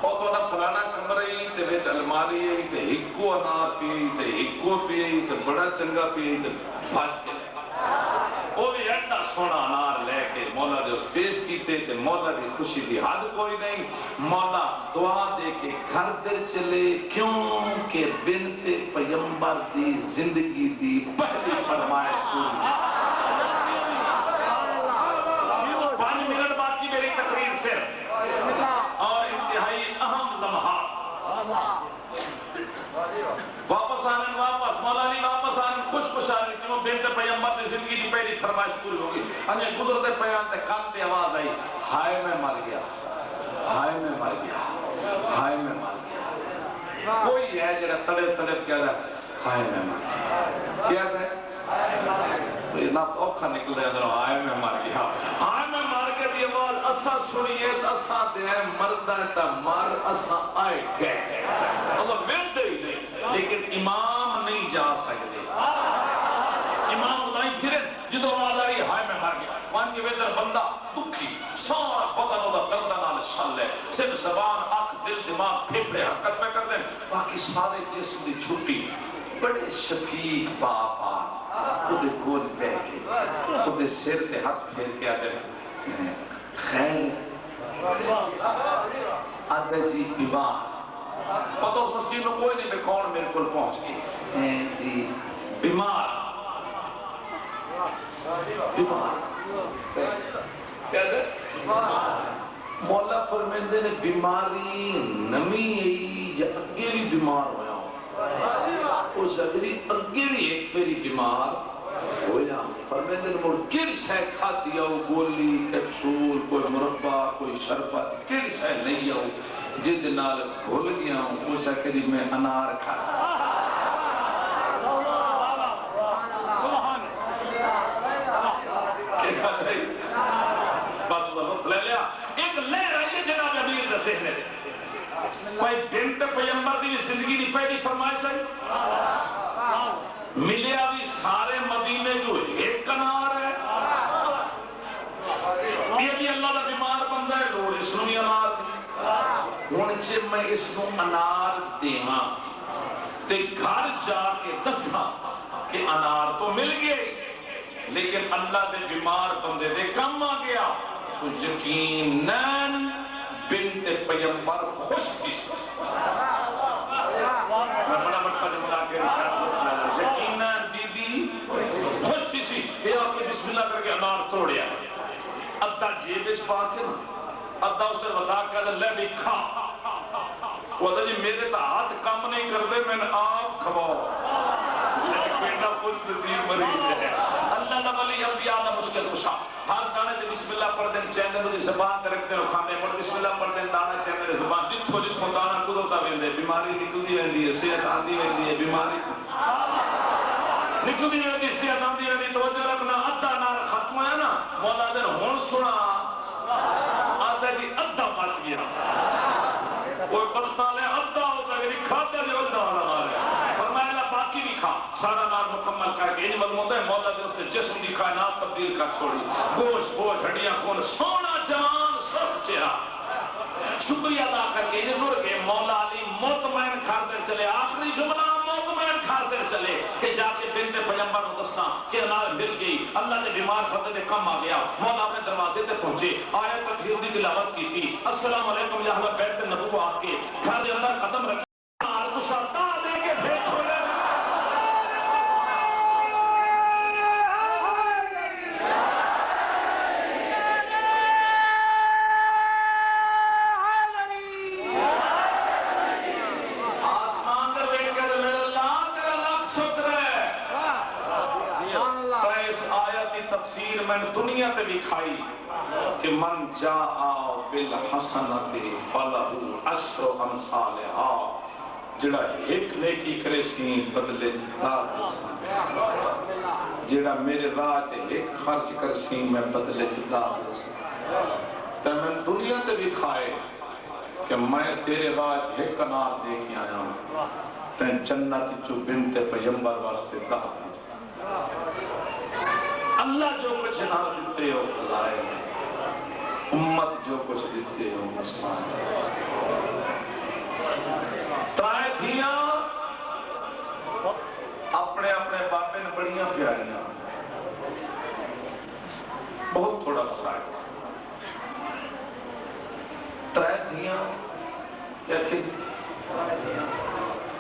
اور تو نہ فلانا کمرہی تے ویچ الماری ہے تے ہکو انار پی تے ہکو پی تے بڑا چنگا پی تے بھاج کے وہ بھی ایڈا سونا انار لے کے مولا دے اس پیش کیتے تے مولا دی خوشی دی حد کوئی نہیں مولا دعا دے کے گھر در چلے کیونکہ بنت پیمبر دی زندگی دی پہلی فرمائش پوری 5 منٹ بعد کی میری تقریر واپس آنے واپس مولا علی واپس آنے خوش آنے کیوں بنت پیغمبر کی زندگی کی پہلی فرمائش پوری ہوگی انجھے قدرت پیغام تے کان تے آواز آئی ہائے میں مر گیا ہائے میں مر گیا ہائے میں مر گیا کوئی ہے جڑا تڑپ کہہ رہا ہے ہائے میں مر گیا کیا ہے نہ تو اوکھا نکل رہا ہے ہائے میں مر گیا ہائے میں مر کے دی آواز اسا سنیے اسا دے مردہ تا مر اسا آئے گئے اللہ ملتے ہی نہیں لیکن امام نہیں جا سکتے امام نہیں پھرے جدو آواز آ رہی ہائے میں مر گیا وہاں کے ویدر بندہ دکھی سارا بدن ہوتا دردنال شل ہے صرف زبان آنکھ دل دماغ پھیپڑے حرکت میں کرتے ہیں باقی سارے جسم دی چھٹی بڑے شفیق باپا خود گول پہ کے خود سر تے ہاتھ پھیر کے آتے ہیں خیر آدھے جی بیمار پتہ اس مسکین میں کوئی نہیں میں کون میرے کل پہنچ گئی جی بیمار کیا دے مولا فرمیندے نے بیماری نمی ہے یا اگے بھی بیمار ہویا ہوں اس اگری اگے بھی ایک پھری بیمار ہویا ہوں فرمیندے نے مور کڑ شاہ کھا دیا ہو گولی کپسول کوئی مربع کوئی شربت کڑ شاہ نہیں ہو جد نال بھول گیا ہوں اس اگری میں انار کھا کوئی بنت پیغمبر دی زندگی دی پہلی فرمائش ہے ملیا بھی سارے مدینے جو ایک کنار ہے یہ بھی اللہ دا بیمار بندہ ہے لوڑ اس نو بھی انار دی ہونچے میں اس نو انار دینا تے گھر جا کے دسنا کہ انار تو مل گئے لیکن اللہ دے بیمار بندے دے کم آ گیا تو یقیناً بنت پیغمبر خوش کس میں بڑا مٹھا جملہ کے رشاہ یقیناً بی بی خوش کسی یہ آپ کے بسم اللہ کر کے انار توڑیا ادھا جیبش پاکر ادھا اسے وضا کر لے بھی کھا وہ ادھا جی میرے تا ہاتھ کم نہیں کر دے میں نے آپ کھواؤ بیٹا خوش نصیب مریض ہے اللہ نے ولی انبیاء دا مشکل کشا ہر دانے دے بسم اللہ پڑھ دیں چیندے دے زبان تے رکھتے رو کھاندے مڑ بسم اللہ پڑھ دیں دانا چیندے دے زبان جتھو دانا قدرتا ویندے بیماری نکل دی ویندی ہے صحت آندی ویندی ہے بیماری نکل دی ویندی صحت آندی ویندی توجہ رکھنا ادھا نار ختم ہے نا مولا دن ہون سنا آدھا جی ادھا بچ گیا کوئی بختہ لے ادھا ہوتا ہے کھاتا جو ادھا والا مارے فرمائلہ باقی بھی کھا سارا نار مکمل کر کے انج مضمون ہے مولا دن اس نے جسم دی کائنات تبدیل کر چھوڑی گوشت بوجھ ہڈیاں خون سونا جوان سب چہرہ شکریہ ادا کر کے انج نور کے مولا علی مطمئن کھاتے چلے آخری جملہ مطمئن کھاتے چلے کہ جا کے بنت پیغمبر مدستان کہ انار مل گئی اللہ نے بیمار بندے نے کم آ گیا مولا اپنے دروازے تے پہنچے آیت تکبیر دی تلاوت کی تھی السلام علیکم یا اہل بیت النبوۃ کے گھر کے اندر قدم رکھے اور مشاہدہ دے کے بھیج چھوڑے تفسیر میں دنیا تے بھی کھائی کہ من جاء بالحسنۃ فلہ عشر امثالھا جڑا ایک نیکی کرے سی بدلے دار جڑا میرے راہ تے ایک خرچ کر سی میں بدلے دار تے میں دنیا تے بھی کھائے کہ میں تیرے راہ ایک انار دے کے آیا ہوں تے جنت جو بنت پیغمبر واسطے دار اللہ جو کچھ نہ دیتے ہو خدائے امت جو کچھ دیتے ہو مسلمان ترائے دھیاں اپنے اپنے باپے نے بڑیاں پیاریاں بہت تھوڑا مسائل ترائے دھیاں کیا کہ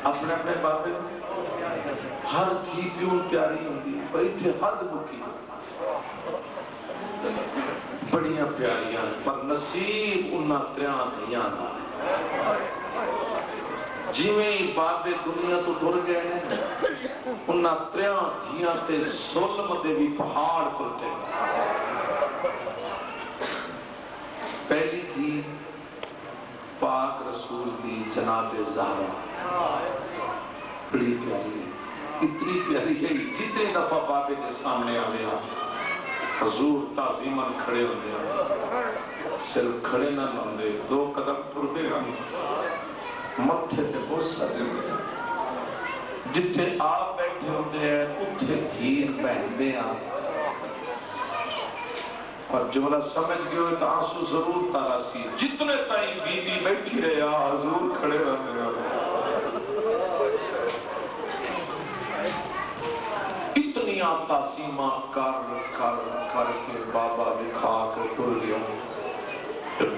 اپنے اپنے باپے ہر تھی پیون پیاری ہوتی پر اتھے حد مکی بڑیاں پیاریاں پر نصیب انہاں تریاں دھیاں نہ جویں بابے دنیا تو ٹر گئے نے انہاں تریاں دھیاں تے ظلم دے بھی پہاڑ ٹوٹے. پہلی تھی پاک رسول کی جناب زہرا، بڑی پیاری ہے، اتنی پیاری ہے جتنے دفعہ بابے کے سامنے آنے حضور تعظیماً کھڑے ہوندے ہیں، صرف کھڑے نہ ہوندے، 2 قدم ٹردے ہیں، متھے تے بوسہ دیندے ہیں، جتھے آپ بیٹھے ہوندے ہیں اتھے دھیر بہندے ہیں. اور جملہ سمجھ گئے ہوئے تو آنسو ضرور تارا سی، جتنے تائیں بی بی بیٹھی رہے حضور کھڑے رہنے ہیں. اتنی تعظیمہ کر کے بابا دکھا کے ٹر گیا.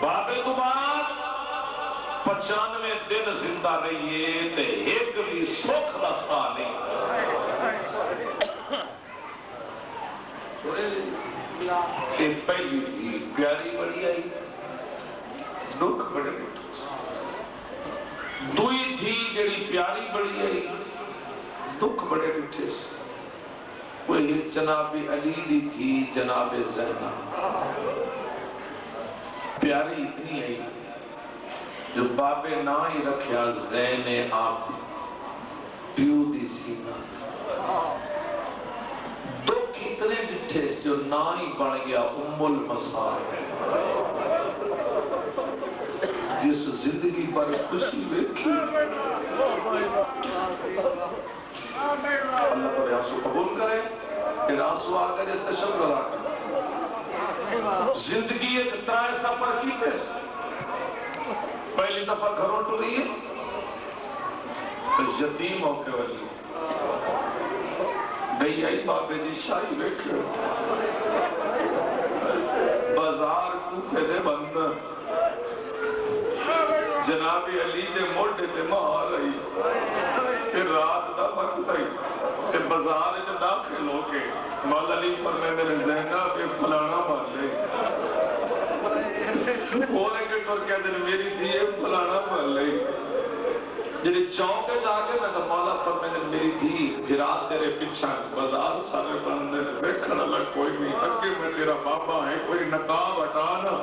بابے تو بعد 95 دن زندہ رہیے تے ایک بھی سکھ دا سا نہیں. پہلی تھی پیاری بڑی آئی، دکھ بڑے بڑے. دوئی تھی جڑی پیاری بڑی آئی، دکھ بڑے بٹھے سے. وہی جناب علی دی تھی جناب زینب، پیاری اتنی آئی جو بابے نہ ہی رکھیا زین آپ پیو دی سینا. دکھ اتنے ڈٹھے سے جو نہ ہی بڑھ گیا ام المصائب، جس زندگی پر خوشی دیکھی. اللہ پر آنسو قبول کرے، پھر آنسو آگا جس سے شکر ادا کرے. زندگی ایک ترائے سفر کی تیس، پہلی دفعہ گھروں ٹوری ہے تو یتیم ہو کے ولی گئی آئی بابے جی شاہی بیٹھے بازار کوفے دے بندر جناب علی دے موڑے دے مہار آئی. پھر رات دا وقت آئی تے بازار جا داخل ہو کے مولا علی فرمائے میرے زینہ پہ فلانا مار لے. اونے کے ٹور کہتے ہیں میری دیئے فلانا مار لے. جنہی چونکے جا کے میں تو مولا فرمائے میری دی پھر آج تیرے پچھا بازار سارے بندے بیکھڑ اللہ کوئی نہیں اگے میں تیرا بابا ہے کوئی نقاب ہٹانا.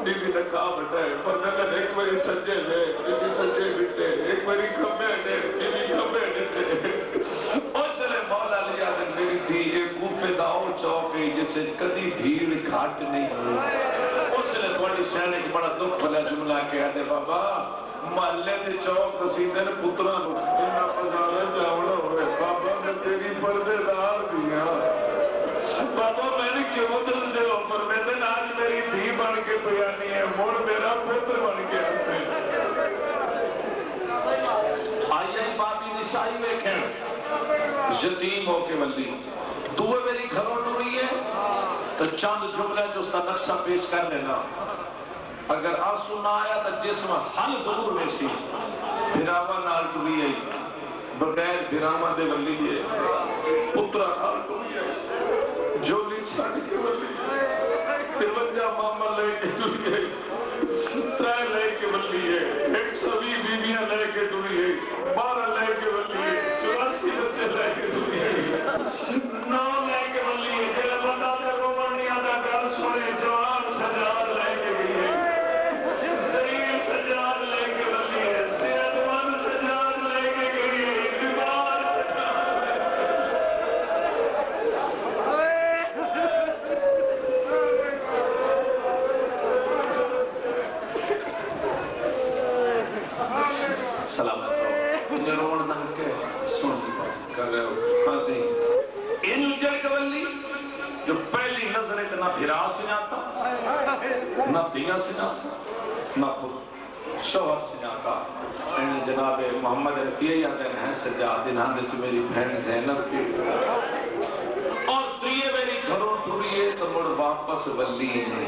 بی بی نقاب ہٹائے پر میں نے ایک باری سجے لے بی بی سجے بٹے ایک باری کھمبے لے بی بی کھمبے لٹے. اور چلے مولا لیا دن میری دی ایک کوفے داؤ چوکے جسے کدی بھیڑ گھاٹ نہیں ہوئی. اس نے تھوڑی سہنے کی بڑا دکھ بھلا جملہ کہا دے بابا محلے دے چوک رسیدن پترہ نو انہا پزارہ جاوڑا ہوئے. بابا میں تیری پردے دار دیا بابا میں نے کیوں دل دے اوپر میں دن آج میری دھی بن کے بیانی ہے مور میرا پتر بن کے آسے. آئی آئی بابی نشائی ویکھیں یتیم ہو کے ولی دوئے میری گھروں ٹوری ہے تو چاند جملہ جو اس کا نقشہ پیش کر لینا. اگر آنسو نہ آیا تو جسم حل ضرور میں سی. بھراما نال ٹوری ہے بغیر بھراما دے ولی ہے پترہ نال ٹوری ہے جولی چھاڑ کے ولی 53 ماما لے کے ٹوری ہے 3 لے کے ولی ہے 120 بیویاں لے کے ٹوری ہے 12 لے کے ولی ہے 84 بچے لے کے ٹوری ہے 9 لے کے ولی ہے. جلے بندہ دے رومن نہیں آدھا گل سنے جوان سجاد لے کے گئی ہے سریر سجاد لے کے ولی ہے صحت مند سجاد لے کے گئی ہے بیمار سجاد لے سلامت رہو. انہیں رومن نہ کے سن کی بات کر رہے ہو. ہاں جی ان جل کولی جو پہلی نظر اتنا بھرا سناتا نہ دیا سناتا نہ شوہر سناتا. انہیں جناب محمد رفیع یادن ہیں سجاد انہاں دے چھ میری بہن زینب کی اور تریے میری گھروں ٹوریے تو مڑ واپس ولی نے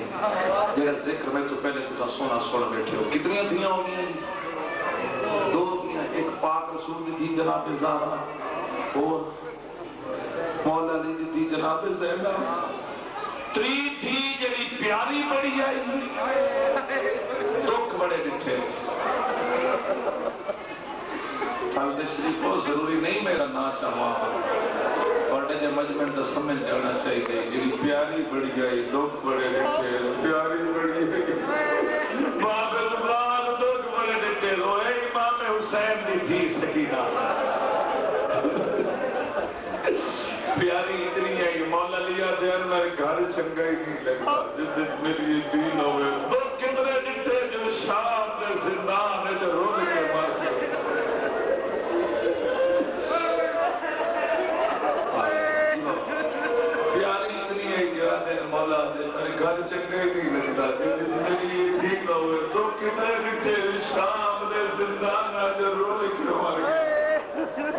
جیڑا ذکر میں تو پہلے تو سونا سونا بیٹھے ہو. کتنی دھیاں ہو گئی ہیں 2 دھیاں. ایک پاک رسول دی تھی جناب زہرا اور مولا علی دی تھی جناب زینب. تری تھی جڑی پیاری بڑی آئی دکھ بڑے ڈٹھے سے فالد شریفوں ضروری نہیں میرا نا چاہاں پڑھے جے مجمع تو سمجھ جانا چاہیے جڑی پیاری بڑی آئی دکھ بڑے ڈٹھے پیاری بڑی آئی باب اولاد دکھ بڑے ڈٹھے دو اے امام حسین دی تھی سکینہ پیاری اتنی ہے کہ مولا لیا دین میرے گھر چنگا ہی نہیں لگتا جس سے میری یہ دین ہوئے تو کتنے ڈٹھے جو شام دے زندان ہے جو رول کے مار کے پیاری اتنی ہے کہ دین مولا دین میرے گھر چنگا ہی نہیں لگتا جس سے میری یہ دین ہوئے تو کتنے ڈٹھے جو شام دے زندان ہے جو رول کے مار کے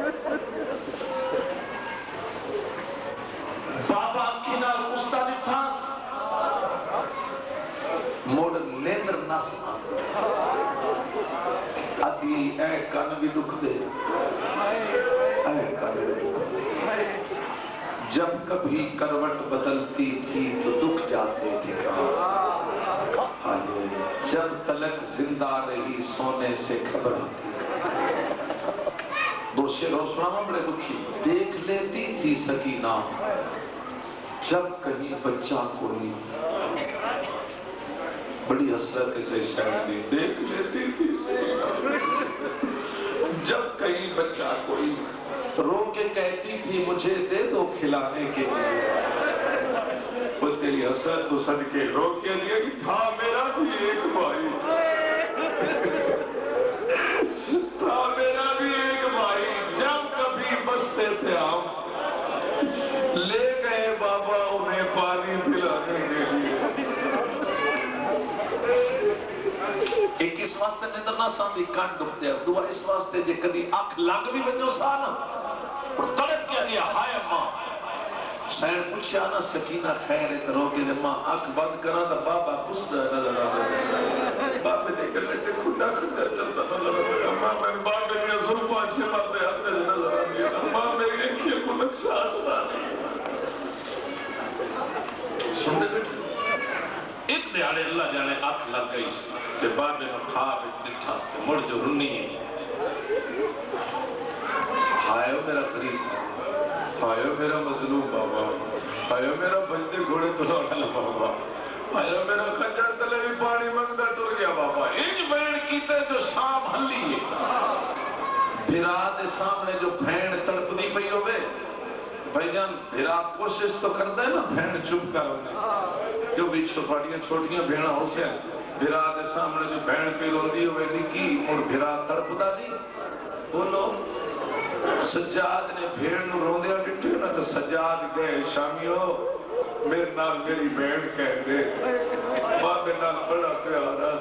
بابا کنال استاد تھاس موڑ لیندر نس ادھی اے کان بھی دکھ دے اے کان بھی دکھ دے جب کبھی کروٹ بدلتی تھی تو دکھ جاتے تھے کہاں جب تلک زندہ رہی سونے سے گھبراتی دو شعروں سنا بڑے دکھی دیکھ لیتی تھی سکینہ جب کہیں بچہ کوئی بڑی حسرت سے شاید دی دیکھ لیتی تھی سکینہ جب کہیں بچہ کوئی رو کے کہتی تھی مجھے دے دو کھلانے کے لیے وہ تیری حسرت تو صدقے رو کے دیا کہ تھا میرا بھی ایک بھائی تھا میرا بھی ایک بھائی جب کبھی بستے تھے ہم لے گئے بابا انہیں پانی پلانے کے لیے ایک اس واسطے نیدر نہ ساندھی کان دکھتے ہیں دعا اس واسطے جے کدی اکھ لگ بھی بنیو سانا اور تڑپ کیا دیا ہائے ماں حسین پوچھا نا سکینہ خیر ہے رو کے ماں اکھ بند کرا تا بابا کس نظر آ رہا بابے دے کر لیتے کھنڈا کھنڈا چلتا نظر آ رہا ماں میں بابے دیا ظلفہ سے مردے ہاتھ نظر آ رہا ماں میری ایکھیے کو نقشہ آتا نہیں سننے بیٹھے ایک دیاڑے اللہ جانے آنکھ لگ گئی کہ بابے میں خواب ایک دٹھا سے مڑ جو رنی ہے ہائیو میرا قریب ہائیو میرا مظلوم بابا ہائیو میرا بجتے گھوڑے تلانا بابا ہائیو میرا خجر تلے بھی پانی منگدہ ٹر گیا بابا ایج بین کیتے جو شام ہلی ہے بھرا دے سامنے جو بھین تڑپ دی پئی ہوئے بھائیان بھرا کوشش تو کرتا ہے نا بھین چپ کر ہونے جو بھی چھوٹیاں بھیڑا ہو سے بھرا دے سامنے جو بھین پہ روندی ہوئے نکی اور بھرا تڑپ دا دی بولو سجاد نے بھیڑ نو روندیا ڈٹھے نا تو سجاد گئے شامیو میرے نال میری بھیڑ کہہ دے بابے نال بڑا پیارا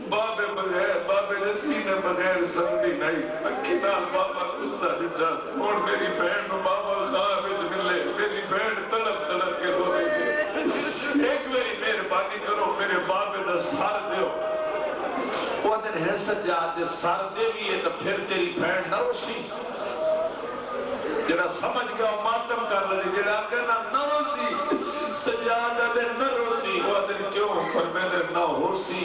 بابے بغیر بابے نے سینے بغیر سمجھی نہیں اکھی نال بابا غصہ ڈٹھا اور میری بھیڑ نو بابا خواب وچ ملے میری بھیڑ تڑپ تڑپ کے رو رہی ہے ایک میری مہربانی کرو میرے بابے دا سار دیو وہ دن ہے سجاد دے سار دے بھی ہے تو پھر تیری بھیڑ نہ روسی جڑا سمجھ گیا ماتم کر رہی جڑا کہنا نہ روسی سجاد دے نہ روسی وہ دن کیوں پر میں دے نہ ہوسی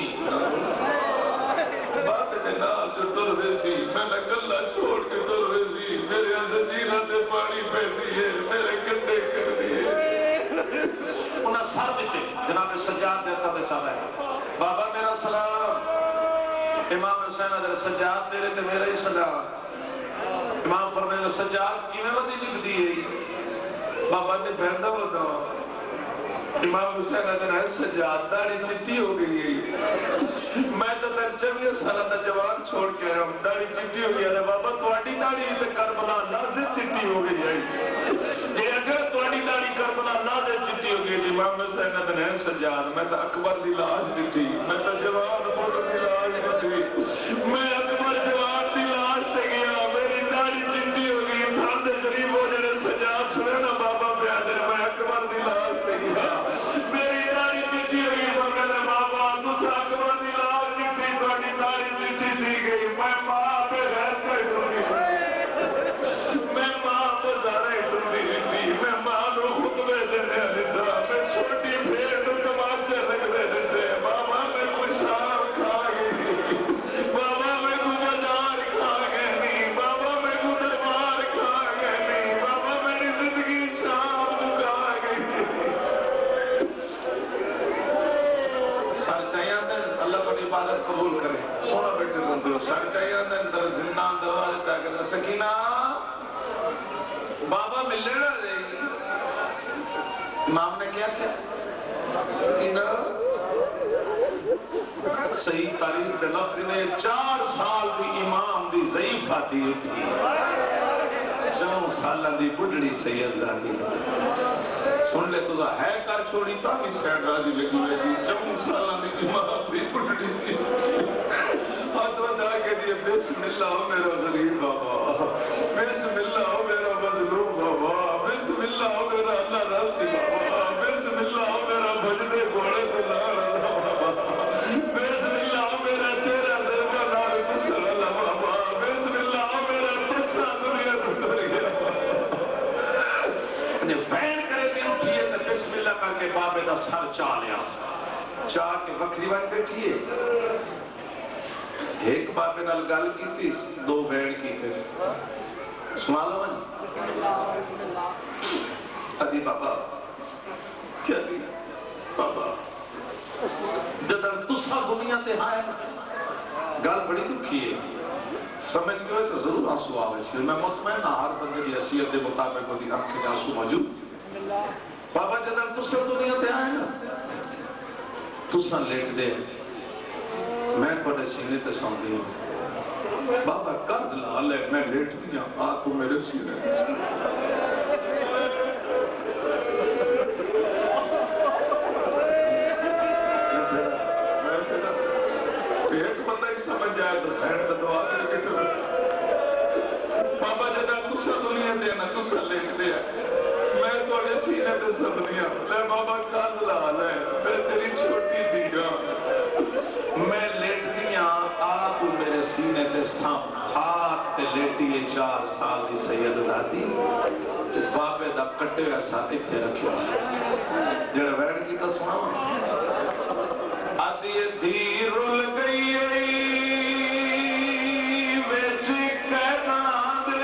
بابے دے نال جو ٹر ویسی میں نے گلہ چھوڑ کے ٹر ویسی میرے زنجیرہ دے پانی پہ دیئے میرے گنڈے کر دیئے انہاں سار دیتے جناب سجاد دیتا دے سارا ہے بابا میرا سلام امام حسین حضرت سجاد تیرے تے میرا ہی سلام امام فرمائے سجاد کی میں ودی لکھ دیئے بابا نے بہنہ ہوتا امام حسین حضرت سجاد داڑی چٹی ہو گئی ہے میں تو در چویہ سالہ تا جوان چھوڑ کے آیا ہوں داڑی چٹی ہو گئی ہے بابا توڑی داڑی تے کربلا نازے چٹی ہو گئی ہے یہ اگر توڑی داڑی کربلا نازے چٹی ہو گئی امام حسین حضرت سجاد میں تو اکبر دی لاش ڈٹھی میں تو جوان بولو دی لاش ڈٹھی میں اکبر جوان دی لاش سے گیا میری داڑی چٹی ہو گئی تھا دے قریب ہو جڑے سجاد سنے نا بابا بیادر میں اکبر دی لاش سے گیا میری داڑی چٹی ہو گئی تو میرے بابا دوسرا اکبر دی لاش ڈٹھی توڑی داڑی چٹی دی گئی میں ماں پہ غیر پہ ڈھونڈی میں ماں پہ زارے ڈھونڈی ڈٹھی میں ماں نو خطبے دینے ڈٹھا میں کہ سکینہ بابا ملنے نہ دے. امام نے کیا کیا؟ سکینہ صحیح تاریخ دے لفظ نے 4 سال دی امام دی ضعیفہ دی اٹھی 4 سالہ دی بڑھڑی سید زادی سن لے تو ہے کر چھوڑی تا بھی سیڈ راضی لگی ہوئے جی 4 سالہ دی امام دی بڑھڑی دی ہاتھ ودا کے دیئے بسم اللہ میرا غریب بابا بسم اللہ میرا مظلوم بابا بسم اللہ میرا اللہ راسی بابا بسم اللہ میرا بجدے گوڑے دلال بابا بسم اللہ میرا تیرا ذرگا نال کسر اللہ بابا بسم اللہ میرا تسا دنیا دنیا بابا بین کرے بھی اٹھئے تو بسم اللہ کر کے بابے دا سر چاہ لیا چاہ کے وکری وقت بیٹھئے ایک بابے نال گل کی تھی 2 بین کی تھی سمالہ ون ادھی بابا کیا دی بابا جدر تسا دنیا تے ہائے گل بڑی دکھی ہے سمجھ گئے تو ضرور آنسو آوے اس لیے میں مطمئن ہر بندے دی حیثیت دے مطابق ہوتی آنکھ کے آنسو موجود بابا جدر تسا دنیا تے آئے نا تسا لیٹ دے میں پڑے سینے تے سامدی ہوں بابا قرض لال ہے میں لیٹ دیا آ تو میرے سینے تے ایک بندہ ہی سمجھ جائے تو سینڈ تے دعا دے کے بابا جدا تسا دنیا دے نا تسا لیٹ دیا میں توڑے سینے تے سامدی ہوں لے بابا قرض لال ہے میں تیری چھوٹی دیا میں لیٹ دیا آ تو میرے سینے تے سام ہاتھ تے لیٹی 4 سال دی سید زادی بابے دا کٹے ہوئے ساتھ اتھے رکھے جڑا بیٹھ کی تا سنا آدھی دھی رل گئی ویچ کہنا دے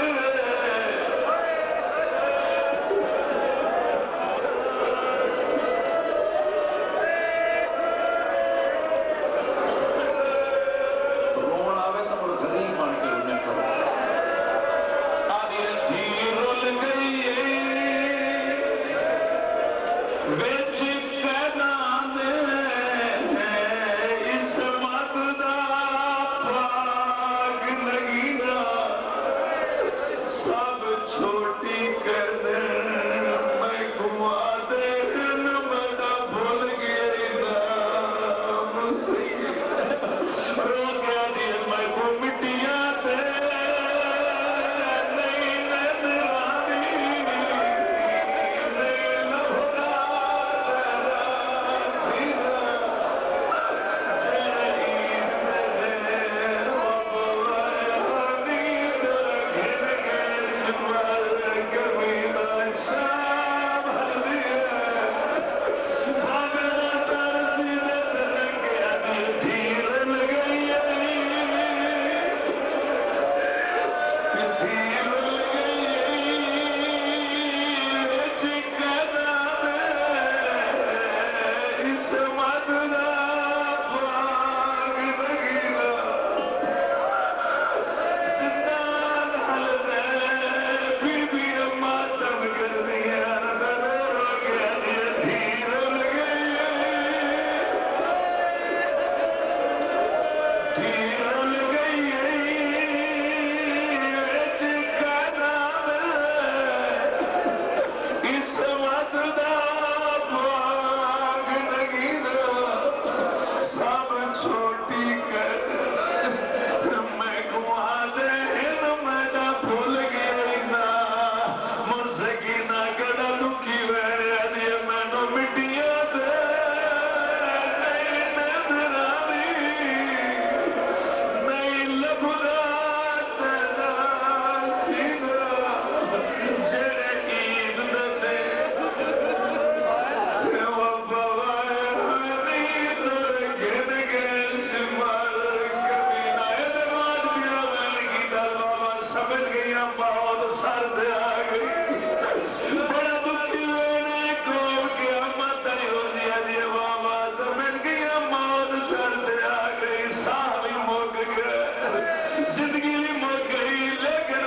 زندگی بھی مر گئی لیکن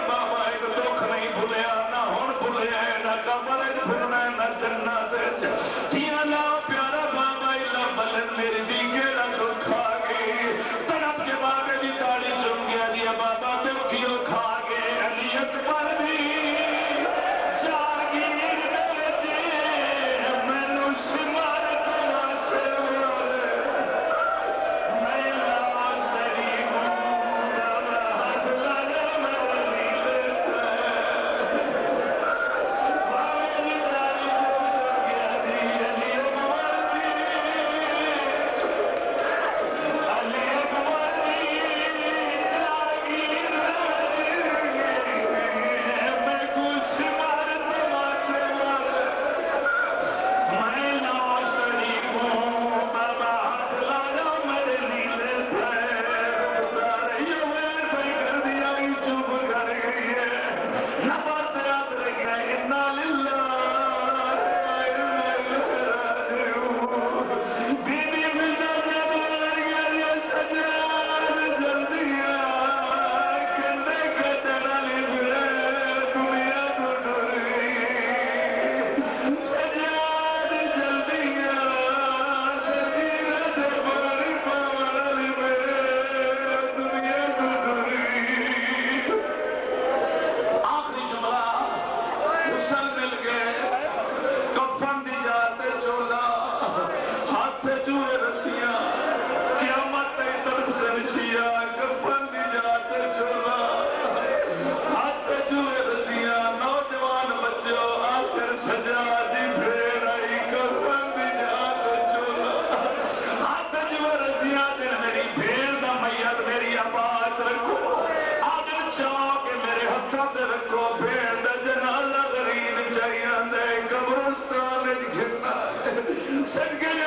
تیاں لا پیارا بابا اللہ بلن میری دی گیڑا تو کھا گئی تڑپ کے بابے دی تاڑی چم گیا دیا بابا تے کیوں کھا گئے علی اکبر دی Sen gel